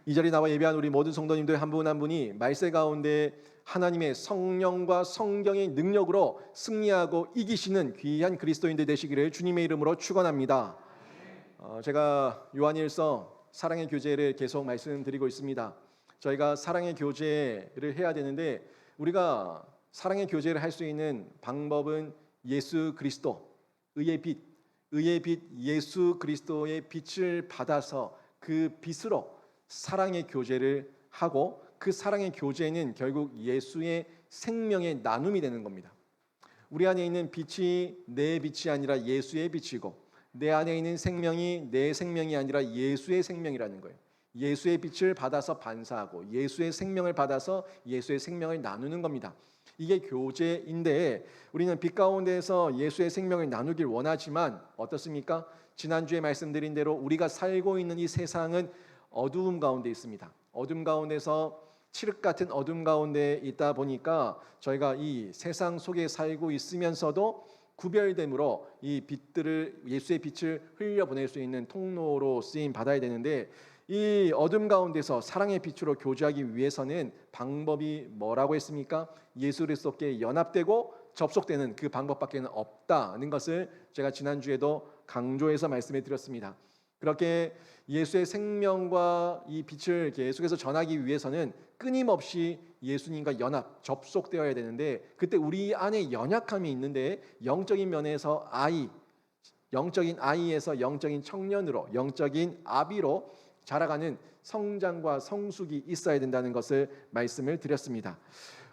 이 자리에 나와 예배한 우리 모든 성도님들 한 분 한 분이 말세 가운데 하나님의 성령과 성경의 능력으로 승리하고 이기시는 귀한 그리스도인들 되시기를 주님의 이름으로 축원합니다. 제가 요한일서 사랑의 교제를 계속 말씀드리고 있습니다. 저희가 사랑의 교제를 해야 되는데 우리가 사랑의 교제를 할 수 있는 방법은 예수 그리스도, 의의 빛 예수 그리스도의 빛을 받아서 그 빛으로 사랑의 교제를 하고 그 사랑의 교제는 결국 예수의 생명의 나눔이 되는 겁니다. 우리 안에 있는 빛이 내 빛이 아니라 예수의 빛이고 내 안에 있는 생명이 내 생명이 아니라 예수의 생명이라는 거예요. 예수의 빛을 받아서 반사하고 예수의 생명을 받아서 예수의 생명을 나누는 겁니다. 이게 교제인데 우리는 빛 가운데에서 예수의 생명을 나누길 원하지만 어떻습니까? 지난주에 말씀드린 대로 우리가 살고 있는 이 세상은 어두움 가운데 있습니다. 어둠 가운데서 칠흑 같은 어둠 가운데 있다 보니까 저희가 이 세상 속에 살고 있으면서도 구별됨으로 이 빛들을 예수의 빛을 흘려보낼 수 있는 통로로 쓰임 받아야 되는데 이 어둠 가운데서 사랑의 빛으로 교제하기 위해서는 방법이 뭐라고 했습니까? 예수 그리스도께 연합되고 접속되는 그 방법밖에는 없다는 것을 제가 지난주에도 강조해서 말씀해 드렸습니다. 그렇게 예수의 생명과 이 빛을 계속해서 전하기 위해서는 끊임없이 예수님과 연합, 접속되어야 되는데 그때 우리 안에 연약함이 있는데 영적인 면에서 영적인 아이에서 영적인 청년으로, 영적인 아비로 자라가는 성장과 성숙이 있어야 된다는 것을 말씀을 드렸습니다.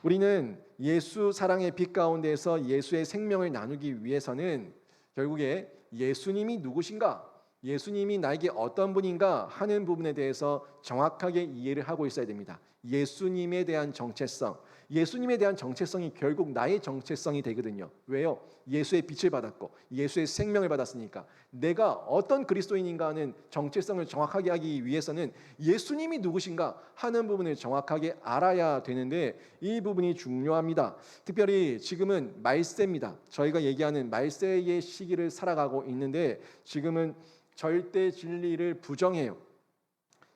우리는 예수 사랑의 빛 가운데서 예수의 생명을 나누기 위해서는 결국에 예수님이 누구신가? 예수님이 나에게 어떤 분인가 하는 부분에 대해서 정확하게 이해를 하고 있어야 됩니다. 예수님에 대한 정체성, 예수님에 대한 정체성이 결국 나의 정체성이 되거든요. 왜요? 예수의 빛을 받았고 예수의 생명을 받았으니까 내가 어떤 그리스도인인가 하는 정체성을 정확하게 하기 위해서는 예수님이 누구신가 하는 부분을 정확하게 알아야 되는데 이 부분이 중요합니다. 특별히 지금은 말세입니다. 저희가 얘기하는 말세의 시기를 살아가고 있는데 지금은 절대 진리를 부정해요.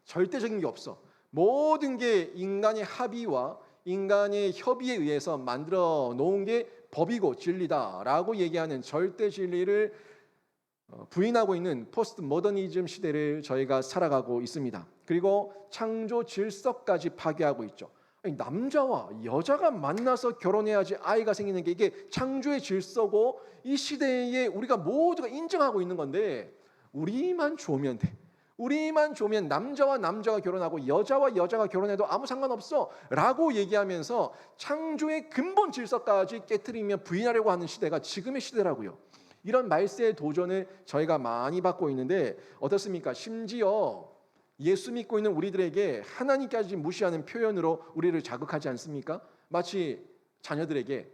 절대적인 게 없어. 모든 게 인간의 합의와 인간의 협의에 의해서 만들어 놓은 게 법이고 진리다라고 얘기하는 절대 진리를 부인하고 있는 포스트 모더니즘 시대를 저희가 살아가고 있습니다. 그리고 창조 질서까지 파괴하고 있죠. 아니, 남자와 여자가 만나서 결혼해야지 아이가 생기는 게 이게 창조의 질서고 이 시대에 우리가 모두가 인정하고 있는 건데 우리만 좋으면 돼. 우리만 좋으면 남자와 남자가 결혼하고 여자와 여자가 결혼해도 아무 상관없어 라고 얘기하면서 창조의 근본 질서까지 깨트리며 부인하려고 하는 시대가 지금의 시대라고요. 이런 말세의 도전을 저희가 많이 받고 있는데 어떻습니까? 심지어 예수 믿고 있는 우리들에게 하나님까지 무시하는 표현으로 우리를 자극하지 않습니까? 마치 자녀들에게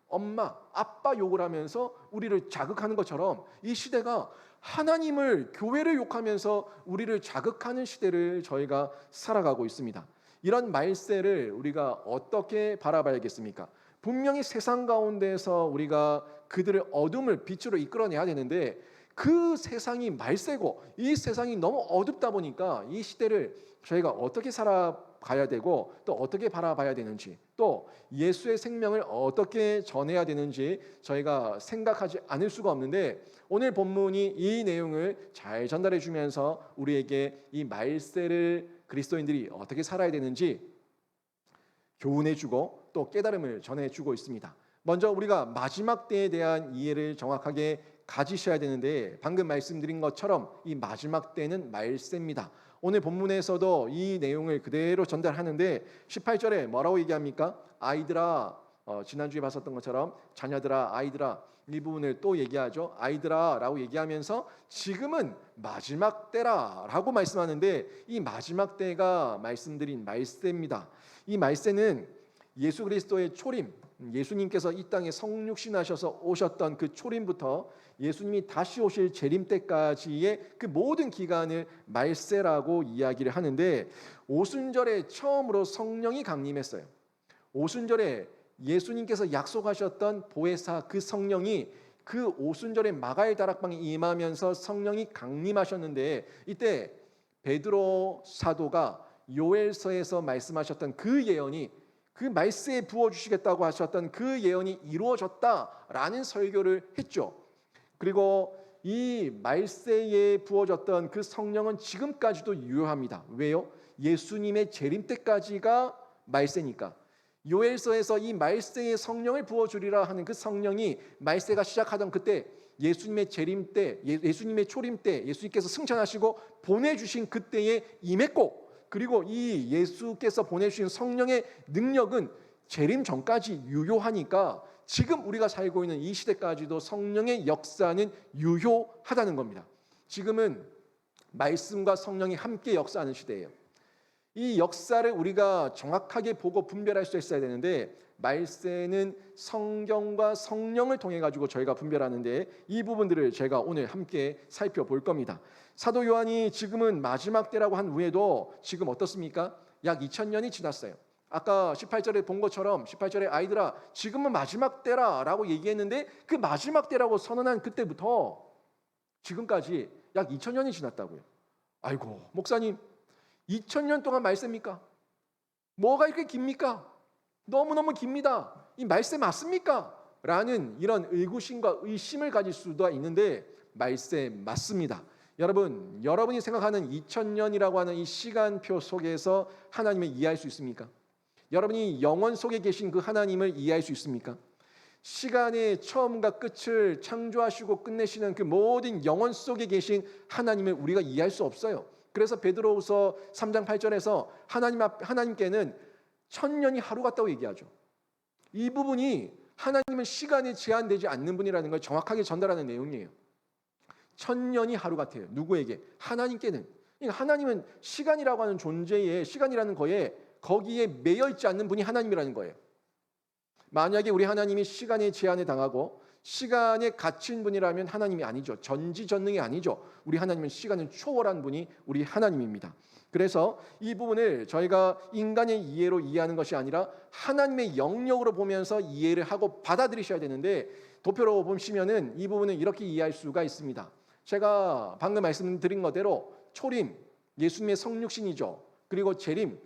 엄마, 아빠 욕을 하면서 우리를 자극하는 것처럼 이 시대가 하나님을, 교회를 욕하면서 우리를 자극하는 시대를 저희가 살아가고 있습니다. 이런 말세를 우리가 어떻게 바라봐야겠습니까? 분명히 세상 가운데서 우리가 그들의 어둠을 빛으로 이끌어내야 되는데 그 세상이 말세고 이 세상이 너무 어둡다 보니까 이 시대를 저희가 어떻게 살아가야 되고 또 어떻게 바라봐야 되는지 또 예수의 생명을 어떻게 전해야 되는지 저희가 생각하지 않을 수가 없는데 오늘 본문이 이 내용을 잘 전달해 주면서 우리에게 이 말세를 그리스도인들이 어떻게 살아야 되는지 교훈해 주고 또 깨달음을 전해 주고 있습니다. 먼저 우리가 마지막 때에 대한 이해를 정확하게 가지셔야 되는데 방금 말씀드린 것처럼 이 마지막 때는 말세입니다. 오늘 본문에서도 이 내용을 그대로 전달하는데 18절에 뭐라고 얘기합니까? 아이들아, 지난주에 봤었던 것처럼 자녀들아, 아이들아 이 부분을 또 얘기하죠. 아이들아 라고 얘기하면서 지금은 마지막 때라 라고 말씀하는데 이 마지막 때가 말씀드린 말세입니다. 이 말세는 예수 그리스도의 초림, 예수님께서 이 땅에 성육신하셔서 오셨던 그 초림부터 예수님이 다시 오실 재림 때까지의 그 모든 기간을 말세라고 이야기를 하는데 오순절에 처음으로 성령이 강림했어요. 오순절에 예수님께서 약속하셨던 보혜사 그 성령이 그 오순절에 마가의 다락방에 임하면서 성령이 강림하셨는데 이때 베드로 사도가 요엘서에서 말씀하셨던 그 예언이, 그 말세에 부어주시겠다고 하셨던 그 예언이 이루어졌다라는 설교를 했죠. 그리고 이 말세에 부어졌던 그 성령은 지금까지도 유효합니다. 왜요? 예수님의 재림 때까지가 말세니까. 요엘서에서 이 말세에 성령을 부어주리라 하는 그 성령이 말세가 시작하던 그때, 예수님의 재림 때, 예수님의 초림 때, 예수님께서 승천하시고 보내주신 그때에 임했고, 그리고 이 예수께서 보내주신 성령의 능력은 재림 전까지 유효하니까 지금 우리가 살고 있는 이 시대까지도 성령의 역사는 유효하다는 겁니다. 지금은 말씀과 성령이 함께 역사하는 시대예요. 이 역사를 우리가 정확하게 보고 분별할 수 있어야 되는데, 말세는 성경과 성령을 통해 가지고 저희가 분별하는데, 이 부분들을 제가 오늘 함께 살펴볼 겁니다. 사도 요한이 지금은 마지막 때라고 한 후에도 지금 어떻습니까? 약 2000년이 지났어요. 아까 18절에 본 것처럼 18절에 아이들아 지금은 마지막 때라라고 얘기했는데, 그 마지막 때라고 선언한 그때부터 지금까지 약 2000년이 지났다고요. 아이고 목사님, 2000년 동안 말세입니까? 뭐가 이렇게 깁니까? 너무너무 깁니다. 이 말세 맞습니까? 라는 이런 의구심과 의심을 가질 수도 있는데, 말세 맞습니다. 여러분이 생각하는 2000년이라고 하는 이 시간표 속에서 하나님을 이해할 수 있습니까? 여러분이 영원 속에 계신 그 하나님을 이해할 수 있습니까? 시간의 처음과 끝을 창조하시고 끝내시는 그 모든 영원 속에 계신 하나님을 우리가 이해할 수 없어요. 그래서 베드로후서 3장 8절에서 하나님께는 1000년이 하루 같다고 얘기하죠. 이 부분이 하나님은 시간에 제한되지 않는 분이라는 걸 정확하게 전달하는 내용이에요. 1000년이 하루 같아요. 누구에게? 하나님께는. 그러니까 하나님은 시간이라고 하는 존재에, 시간이라는 거에 거기에 매여 있지 않는 분이 하나님이라는 거예요. 만약에 우리 하나님이 시간의 제한에 당하고 시간에 갇힌 분이라면 하나님이 아니죠. 전지전능이 아니죠. 우리 하나님은 시간을 초월한 분이 우리 하나님입니다. 그래서 이 부분을 저희가 인간의 이해로 이해하는 것이 아니라 하나님의 영역으로 보면서 이해를 하고 받아들이셔야 되는데, 도표로 보시면은 이 부분은 이렇게 이해할 수가 있습니다. 제가 방금 말씀드린 것대로 초림, 예수님의 성육신이죠. 그리고 재림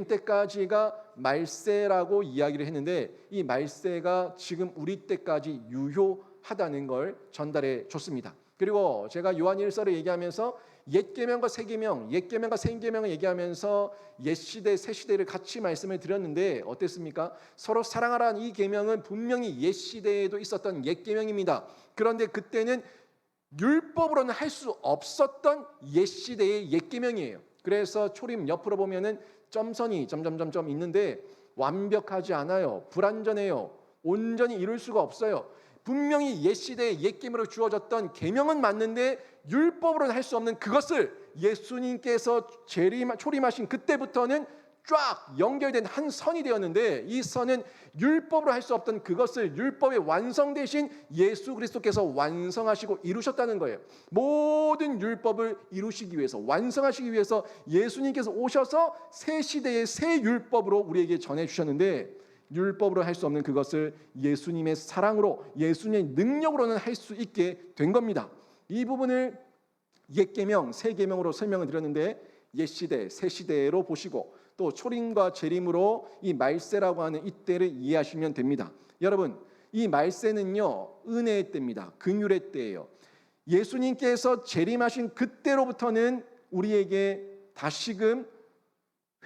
때까지가 말세라고 이야기를 했는데, 이 말세가 지금 우리 때까지 유효하다는 걸 전달해 줬습니다. 그리고 제가 요한일서를 얘기하면서 옛 계명과 새 계명, 옛 계명과 새 계명을 얘기하면서 옛 시대, 새 시대를 같이 말씀을 드렸는데 어땠습니까? 서로 사랑하라는 이 계명은 분명히 옛 시대에도 있었던 옛 계명입니다. 그런데 그때는 율법으로는 할 수 없었던 옛 시대의 옛 계명이에요. 그래서 초림 옆으로 보면은 점선이 점점점점 있는데 완벽하지 않아요. 불완전해요. 온전히 이룰 수가 없어요. 분명히 옛 시대의 옛 계명으로 주어졌던 계명은 맞는데 율법으로는 할 수 없는 그것을 예수님께서 초림하신 그때부터는 쫙 연결된 한 선이 되었는데, 이 선은 율법으로 할 수 없던 그것을 율법의 완성 대신 예수 그리스도께서 완성하시고 이루셨다는 거예요. 모든 율법을 이루시기 위해서, 완성하시기 위해서 예수님께서 오셔서 새 시대의 새 율법으로 우리에게 전해주셨는데, 율법으로 할 수 없는 그것을 예수님의 사랑으로, 예수님의 능력으로는 할 수 있게 된 겁니다. 이 부분을 옛 계명, 새 계명으로 설명을 드렸는데, 옛 시대, 새 시대로 보시고 또 초림과 재림으로 이 말세라고 하는 이때를 이해하시면 됩니다. 여러분, 이 말세는요, 은혜의 때입니다. 긍휼의 때예요. 예수님께서 재림하신 그때로부터는 우리에게 다시금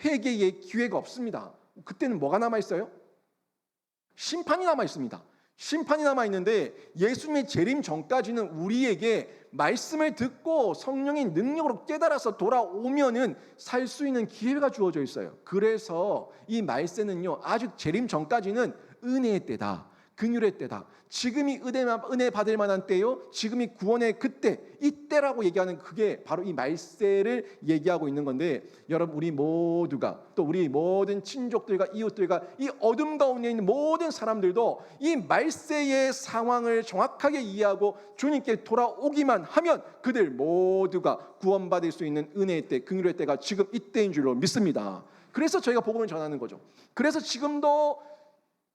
회개의 기회가 없습니다. 그때는 뭐가 남아 있어요? 심판이 남아 있습니다. 심판이 남아 있는데, 예수님의 재림 전까지는 우리에게 말씀을 듣고 성령의 능력으로 깨달아서 돌아오면은 살 수 있는 기회가 주어져 있어요. 그래서 이 말세는요, 아직 재림 전까지는 은혜의 때다, 긍휼의 때다. 지금이 은혜 받을 만한 때요, 지금이 구원의 그때, 이때라고 얘기하는, 그게 바로 이 말세를 얘기하고 있는 건데, 여러분, 우리 모두가, 또 우리 모든 친족들과 이웃들과 이 어둠 가운데 있는 모든 사람들도 이 말세의 상황을 정확하게 이해하고 주님께 돌아오기만 하면 그들 모두가 구원받을 수 있는 은혜의 때, 긍휼의 때가 지금 이때인 줄로 믿습니다. 그래서 저희가 복음을 전하는 거죠. 그래서 지금도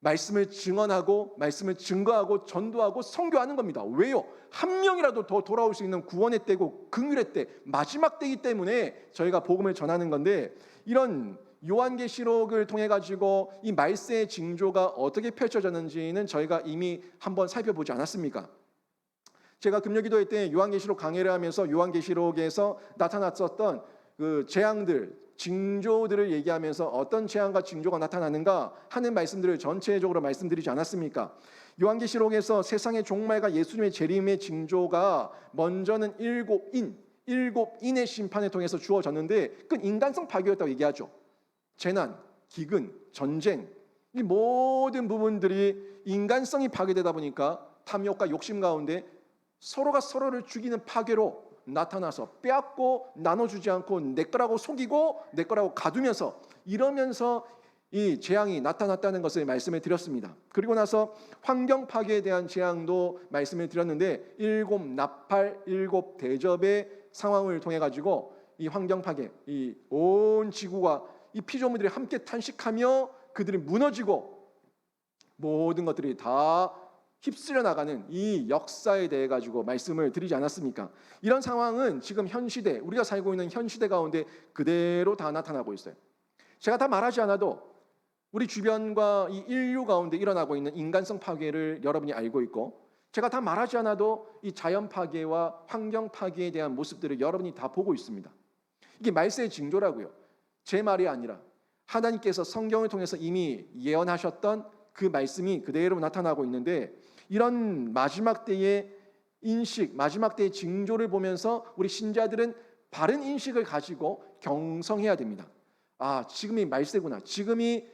말씀을 증언하고 말씀을 증거하고 전도하고 선교하는 겁니다. 왜요? 한 명이라도 더 돌아올 수 있는 구원의 때고 긍휼의 때, 마지막 때이기 때문에 저희가 복음을 전하는 건데, 이런 요한계시록을 통해 가지고 이 말세의 징조가 어떻게 펼쳐졌는지는 저희가 이미 한번 살펴보지 않았습니까? 제가 금요기도회 때 요한계시록 강해를 하면서 요한계시록에서 나타났었던 그 재앙들, 징조들을 얘기하면서 어떤 재앙과 징조가 나타나는가 하는 말씀들을 전체적으로 말씀드리지 않았습니까? 요한계시록에서 세상의 종말과 예수님의 재림의 징조가 먼저는 일곱 인의 심판을 통해서 주어졌는데, 그 인간성 파괴였다고 얘기하죠. 재난, 기근, 전쟁, 이 모든 부분들이 인간성이 파괴되다 보니까 탐욕과 욕심 가운데 서로가 서로를 죽이는 파괴로 나타나서 빼앗고 나눠주지 않고 내 거라고 속이고 내 거라고 가두면서 이러면서 이 재앙이 나타났다는 것을 말씀을 드렸습니다. 그리고 나서 환경 파괴에 대한 재앙도 말씀을 드렸는데, 일곱 나팔, 일곱 대접의 상황을 통해 가지고 이 환경 파괴, 이 온 지구가 이 피조물들이 함께 탄식하며 그들이 무너지고 모든 것들이 다 휩쓸려 나가는 이 역사에 대해 가지고 말씀을 드리지 않았습니까? 이런 상황은 지금 현 시대, 우리가 살고 있는 현 시대 가운데 그대로 다 나타나고 있어요. 제가 다 말하지 않아도 우리 주변과 이 인류 가운데 일어나고 있는 인간성 파괴를 여러분이 알고 있고, 제가 다 말하지 않아도 이 자연 파괴와 환경 파괴에 대한 모습들을 여러분이 다 보고 있습니다. 이게 말세의 징조라고요. 제 말이 아니라 하나님께서 성경을 통해서 이미 예언하셨던 그 말씀이 그대로 나타나고 있는데, 이런 마지막 때의 인식, 마지막 때의 징조를 보면서 우리 신자들은 바른 인식을 가지고 경성해야 됩니다. 아, 지금이 말세구나. 지금이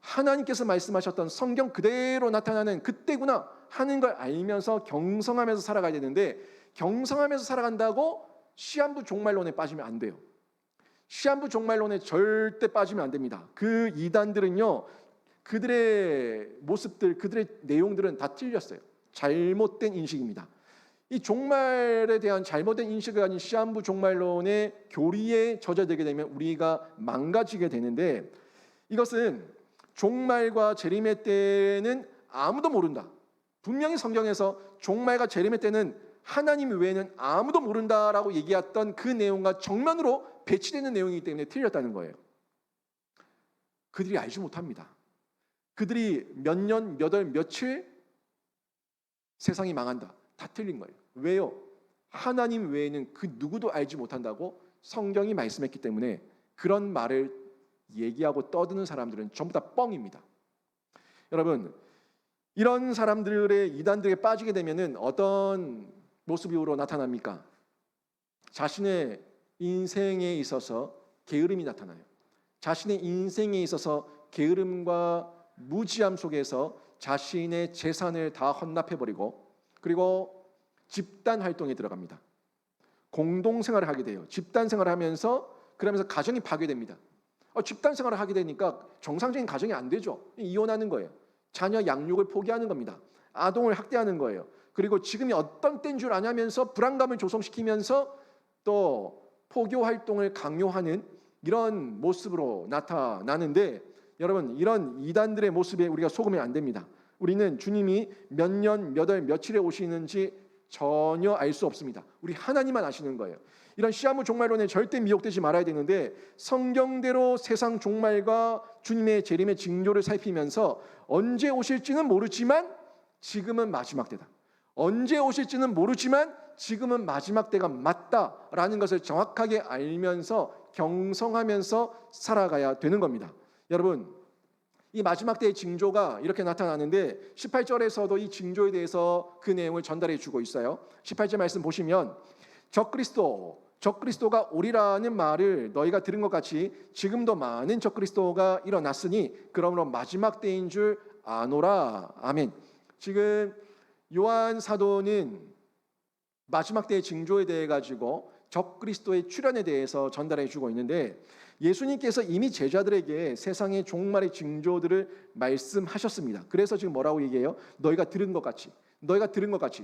하나님께서 말씀하셨던 성경 그대로 나타나는 그때구나 하는 걸 알면서 경성하면서 살아가야 되는데, 경성하면서 살아간다고 시한부 종말론에 빠지면 안 돼요. 시한부 종말론에 절대 빠지면 안 됩니다. 그 이단들은요, 그들의 모습들, 그들의 내용들은 다 틀렸어요. 잘못된 인식입니다. 이 종말에 대한 잘못된 인식을 가진 시한부 종말론의 교리에 젖어들게 되면 우리가 망가지게 되는데, 이것은 종말과 재림의 때는 아무도 모른다. 분명히 성경에서 종말과 재림의 때는 하나님 외에는 아무도 모른다라고 얘기했던 그 내용과 정면으로 배치되는 내용이기 때문에 틀렸다는 거예요. 그들이 알지 못합니다. 그들이 몇 년, 몇 월, 며칠 세상이 망한다. 다 틀린 거예요. 왜요? 하나님 외에는 그 누구도 알지 못한다고 성경이 말씀했기 때문에 그런 말을 얘기하고 떠드는 사람들은 전부 다 뻥입니다. 여러분, 이런 사람들의 이단들에 빠지게 되면은 어떤 모습으로 나타납니까? 자신의 인생에 있어서 게으름이 나타나요. 자신의 인생에 있어서 게으름과 무지함 속에서 자신의 재산을 다 헌납해버리고, 그리고 집단 활동에 들어갑니다. 공동생활을 하게 돼요. 집단 생활을 하면서 그러면서 가정이 파괴됩니다. 집단 생활을 하게 되니까 정상적인 가정이 안 되죠. 이혼하는 거예요. 자녀 양육을 포기하는 겁니다. 아동을 학대하는 거예요. 그리고 지금이 어떤 때인 줄 아냐면서 불안감을 조성시키면서 또 포교 활동을 강요하는 이런 모습으로 나타나는데, 여러분, 이런 이단들의 모습에 우리가 속으면 안 됩니다. 우리는 주님이 몇 년, 몇 월, 며칠에 오시는지 전혀 알 수 없습니다. 우리 하나님만 아시는 거예요. 이런 시한부 종말론에 절대 미혹되지 말아야 되는데, 성경대로 세상 종말과 주님의 재림의 징조를 살피면서 언제 오실지는 모르지만 지금은 마지막 때다. 언제 오실지는 모르지만 지금은 마지막 때가 맞다라는 것을 정확하게 알면서 경성하면서 살아가야 되는 겁니다. 여러분, 이 마지막 때의 징조가 이렇게 나타나는데 18절에서도 이 징조에 대해서 그 내용을 전달해 주고 있어요. 18절 말씀 보시면 적그리스도가 오리라는 말을 너희가 들은 것 같이 지금도 많은 적그리스도가 일어났으니 그러므로 마지막 때인 줄 아노라. 아멘. 지금 요한 사도는 마지막 때의 징조에 대해 가지고 적그리스도의 출현에 대해서 전달해 주고 있는데, 예수님께서 이미 제자들에게 세상의 종말의 징조들을 말씀하셨습니다. 그래서 지금 뭐라고 얘기해요? 너희가 들은 것 같이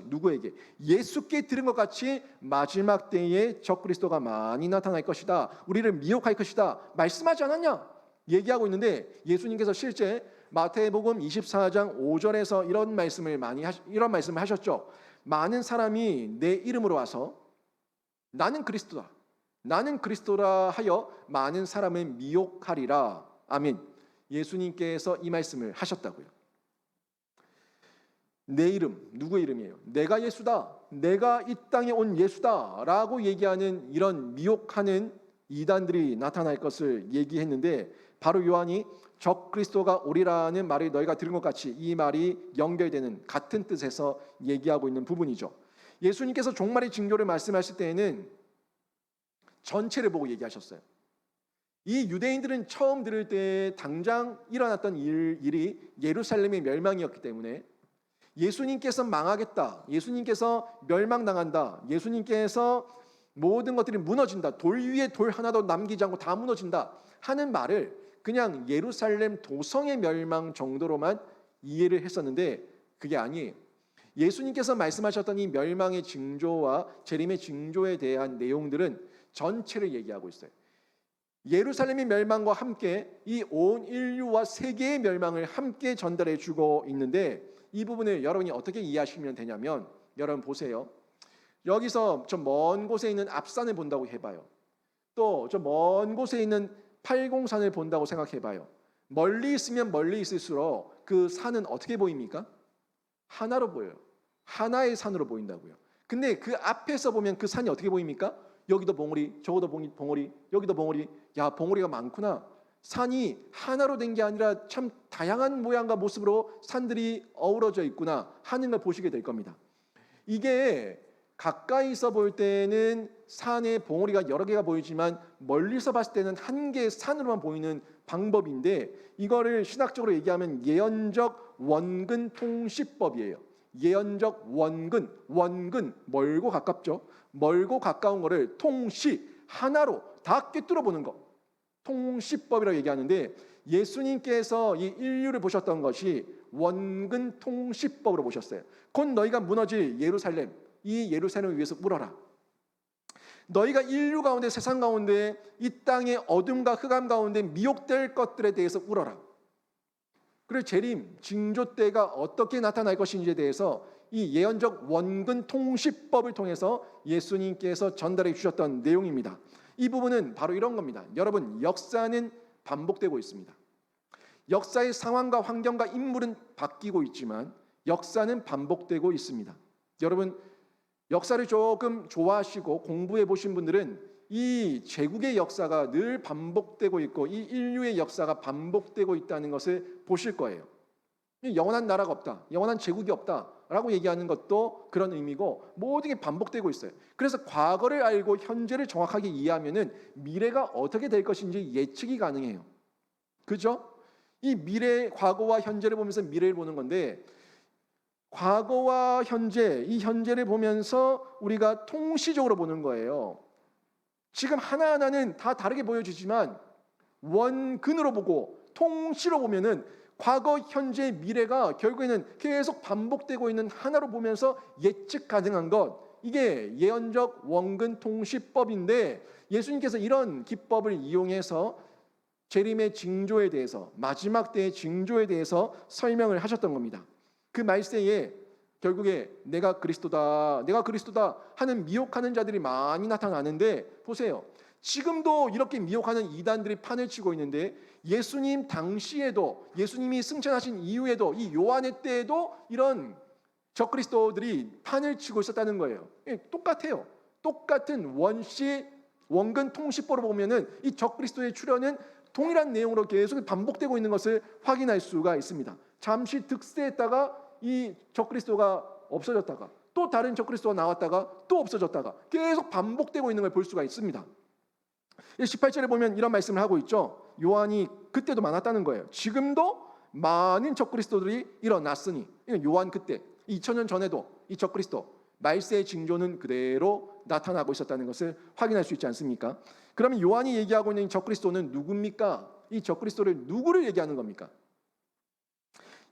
누구에게? 예수께 들은 것 같이 마지막 때에 적그리스도가 많이 나타날 것이다. 우리를 미혹할 것이다. 말씀하지 않았냐? 얘기하고 있는데, 예수님께서 실제 마태복음 24장 5절에서 이런 말씀을 하셨죠. 많은 사람이 내 이름으로 와서 나는 그리스도다, 나는 그리스도라 하여 많은 사람을 미혹하리라. 아멘. 예수님께서 이 말씀을 하셨다고요. 내 이름, 누구의 이름이에요? 내가 예수다, 내가 이 땅에 온 예수다 라고 얘기하는 이런 미혹하는 이단들이 나타날 것을 얘기했는데, 바로 요한이 적 그리스도가 오리라는 말을 너희가 들은 것 같이 이 말이 연결되는 같은 뜻에서 얘기하고 있는 부분이죠. 예수님께서 종말의 징조를 말씀하실 때에는 전체를 보고 얘기하셨어요. 이 유대인들은 처음 들을 때 당장 일어났던 일이 예루살렘의 멸망이었기 때문에 예수님께서 망하겠다, 예수님께서 멸망당한다, 예수님께서 모든 것들이 무너진다, 돌 위에 돌 하나도 남기지 않고 다 무너진다 하는 말을 그냥 예루살렘 도성의 멸망 정도로만 이해를 했었는데, 그게 아니에요. 예수님께서 말씀하셨던 이 멸망의 징조와 재림의 징조에 대한 내용들은 전체를 얘기하고 있어요. 예루살렘의 멸망과 함께 이 온 인류와 세계의 멸망을 함께 전달해 주고 있는데, 이 부분을 여러분이 어떻게 이해하시면 되냐면, 여러분 보세요. 여기서 저 먼 곳에 있는 앞산을 본다고 해봐요. 또 저 먼 곳에 있는 팔공산을 본다고 생각해봐요. 멀리 있으면 멀리 있을수록 그 산은 어떻게 보입니까? 하나로 보여요. 하나의 산으로 보인다고요. 근데 그 앞에서 보면 그 산이 어떻게 보입니까? 여기도 봉우리, 저기도 봉우리, 여기도 봉우리. 야, 봉우리가 많구나. 산이 하나로 된 게 아니라 참 다양한 모양과 모습으로 산들이 어우러져 있구나 하는 걸 보시게 될 겁니다. 이게 가까이서 볼 때는 산에 봉우리가 여러 개가 보이지만 멀리서 봤을 때는 한 개의 산으로만 보이는 방법인데, 이거를 신학적으로 얘기하면 예언적 원근 통시법이에요. 예언적 원근, 멀고 가깝죠. 멀고 가까운 거를 통시, 하나로 다 꿰뚫어 보는 것, 통시법이라고 얘기하는데, 예수님께서 이 인류를 보셨던 것이 원근 통시법으로 보셨어요. 곧 너희가 무너질 예루살렘, 이 예루살렘을 위해서 울어라. 너희가 인류 가운데, 세상 가운데, 이 땅의 어둠과 흑암 가운데 미혹될 것들에 대해서 울어라. 그리고 재림, 징조 때가 어떻게 나타날 것인지에 대해서 이 예언적 원근 통시법을 통해서 예수님께서 전달해 주셨던 내용입니다. 이 부분은 바로 이런 겁니다. 여러분, 역사는 반복되고 있습니다. 역사의 상황과 환경과 인물은 바뀌고 있지만 역사는 반복되고 있습니다. 여러분, 역사를 조금 좋아하시고 공부해 보신 분들은 이 제국의 역사가 늘 반복되고 있고 이 인류의 역사가 반복되고 있다는 것을 보실 거예요. 영원한 나라가 없다, 영원한 제국이 없다라고 얘기하는 것도 그런 의미고, 모든 게 반복되고 있어요. 그래서 과거를 알고 현재를 정확하게 이해하면은 미래가 어떻게 될 것인지 예측이 가능해요. 그죠? 이 미래, 과거와 현재를 보면서 미래를 보는 건데, 과거와 현재, 이 현재를 보면서 우리가 통시적으로 보는 거예요. 지금 하나하나는 다 다르게 보여지지만 원근으로 보고 통시로 보면은 과거, 현재, 미래가 결국에는 계속 반복되고 있는 하나로 보면서 예측 가능한 것, 이게 예언적 원근 통시법인데, 예수님께서 이런 기법을 이용해서 재림의 징조에 대해서, 마지막 때의 징조에 대해서 설명을 하셨던 겁니다. 그 말세에 결국에 내가 그리스도다, 내가 그리스도다 하는 미혹하는 자들이 많이 나타나는데, 보세요. 지금도 이렇게 미혹하는 이단들이 판을 치고 있는데, 예수님 당시에도, 예수님이 승천하신 이후에도, 이 요한의 때에도 이런 적그리스도들이 판을 치고 있었다는 거예요. 똑같아요. 똑같은 원근 통시법으로 보면은 이 적그리스도의 출현은 동일한 내용으로 계속 반복되고 있는 것을 확인할 수가 있습니다. 잠시 득세했다가 이 적그리스도가 없어졌다가 또 다른 적그리스도가 나왔다가 또 없어졌다가 계속 반복되고 있는 걸 볼 수가 있습니다. 18절에 보면 이런 말씀을 하고 있죠. 요한이 그때도 많았다는 거예요. 지금도 많은 적그리스도들이 일어났으니, 요한 그때 2000년 전에도 이 적그리스도 말세의 징조는 그대로 나타나고 있었다는 것을 확인할 수 있지 않습니까? 그러면 요한이 얘기하고 있는 적그리스도는 누굽니까? 이 적그리스도를 누구를 얘기하는 겁니까?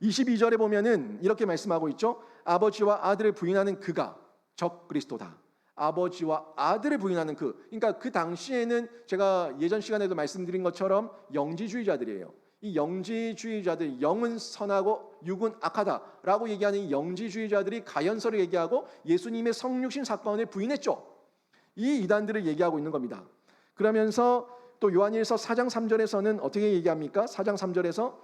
22절에 보면은 이렇게 말씀하고 있죠. 아버지와 아들을 부인하는 그가 적그리스도다. 아버지와 아들을 부인하는 그러니까 그 당시에는 제가 예전 시간에도 말씀드린 것처럼 영지주의자들이에요. 이 영지주의자들, 영은 선하고 육은 악하다라고 얘기하는 이 영지주의자들이 가연서를 얘기하고 예수님의 성육신 사건을 부인했죠. 이 이단들을 얘기하고 있는 겁니다. 그러면서 또 요한일서 4장 3절에서는 어떻게 얘기합니까? 4장 3절에서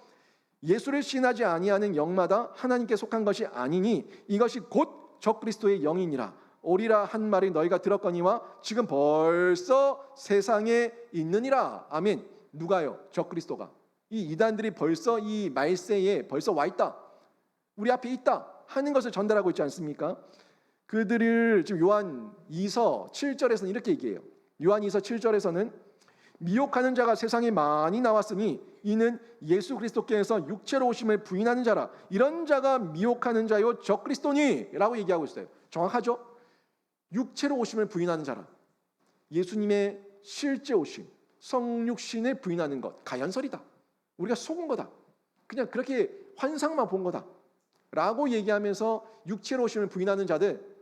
예수를 신하지 아니하는 영마다 하나님께 속한 것이 아니니 이것이 곧 적그리스도의 영이니라. 오리라 한 말이 너희가 들었거니와 지금 벌써 세상에 있느니라. 아멘. 누가요? 적그리스도가. 이 이단들이 벌써 이 말세에 벌써 와 있다. 우리 앞에 있다 하는 것을 전달하고 있지 않습니까? 그들을 지금 요한 2서 7절에서는 이렇게 얘기해요. 요한 2서 7절에서는 미혹하는 자가 세상에 많이 나왔으니 이는 예수 그리스도께서 육체로 오심을 부인하는 자라. 이런 자가 미혹하는 자요 적그리스도니 라고 얘기하고 있어요. 정확하죠? 육체로 오심을 부인하는 자라. 예수님의 실제 오심, 성육신을 부인하는 것, 가연설이다. 우리가 속은 거다. 그냥 그렇게 환상만 본 거다 라고 얘기하면서 육체로 오심을 부인하는 자들,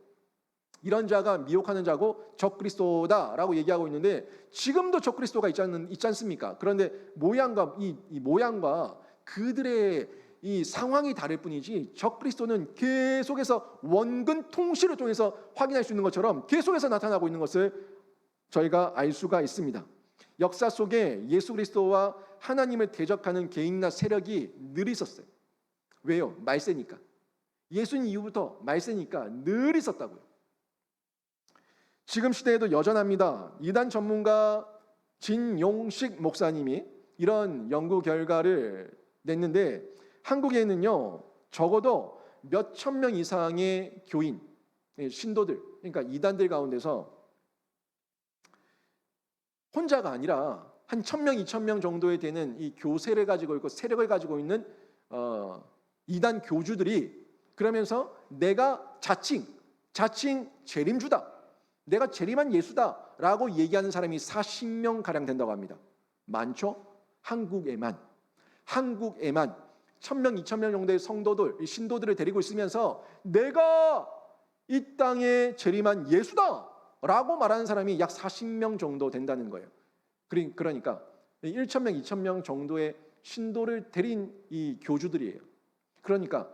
이런 자가 미혹하는 자고 적그리스도다라고 얘기하고 있는데 지금도 적그리스도가 있지 않습니까? 그런데 모양과 이 모양과 그들의 이 상황이 다를 뿐이지 적그리스도는 계속해서 원근 통시를 통해서 확인할 수 있는 것처럼 계속해서 나타나고 있는 것을 저희가 알 수가 있습니다. 역사 속에 예수 그리스도와 하나님을 대적하는 개인이나 세력이 늘 있었어요. 왜요? 말세니까. 예수님 이후부터 말세니까 늘 있었다고요. 지금 시대에도 여전합니다. 이단 전문가 진용식 목사님이 이런 연구 결과를 냈는데 한국에는요 적어도 몇천 명 이상의 교인, 신도들, 그러니까 이단들 가운데서 혼자가 아니라 한 1,000명, 2,000명 정도에 되는 이 교세를 가지고 있고 세력을 가지고 있는 이단 교주들이 그러면서 내가 자칭 재림주다, 내가 재림한 예수다라고 얘기하는 사람이 40명 가량 된다고 합니다. 많죠? 한국에만 1,000명, 2,000명 정도의 성도들, 신도들을 데리고 있으면서 내가 이 땅에 재림한 예수다라고 말하는 사람이 약 40명 정도 된다는 거예요. 그러니까 1,000명, 2,000명 정도의 신도를 데린 이 교주들이에요. 그러니까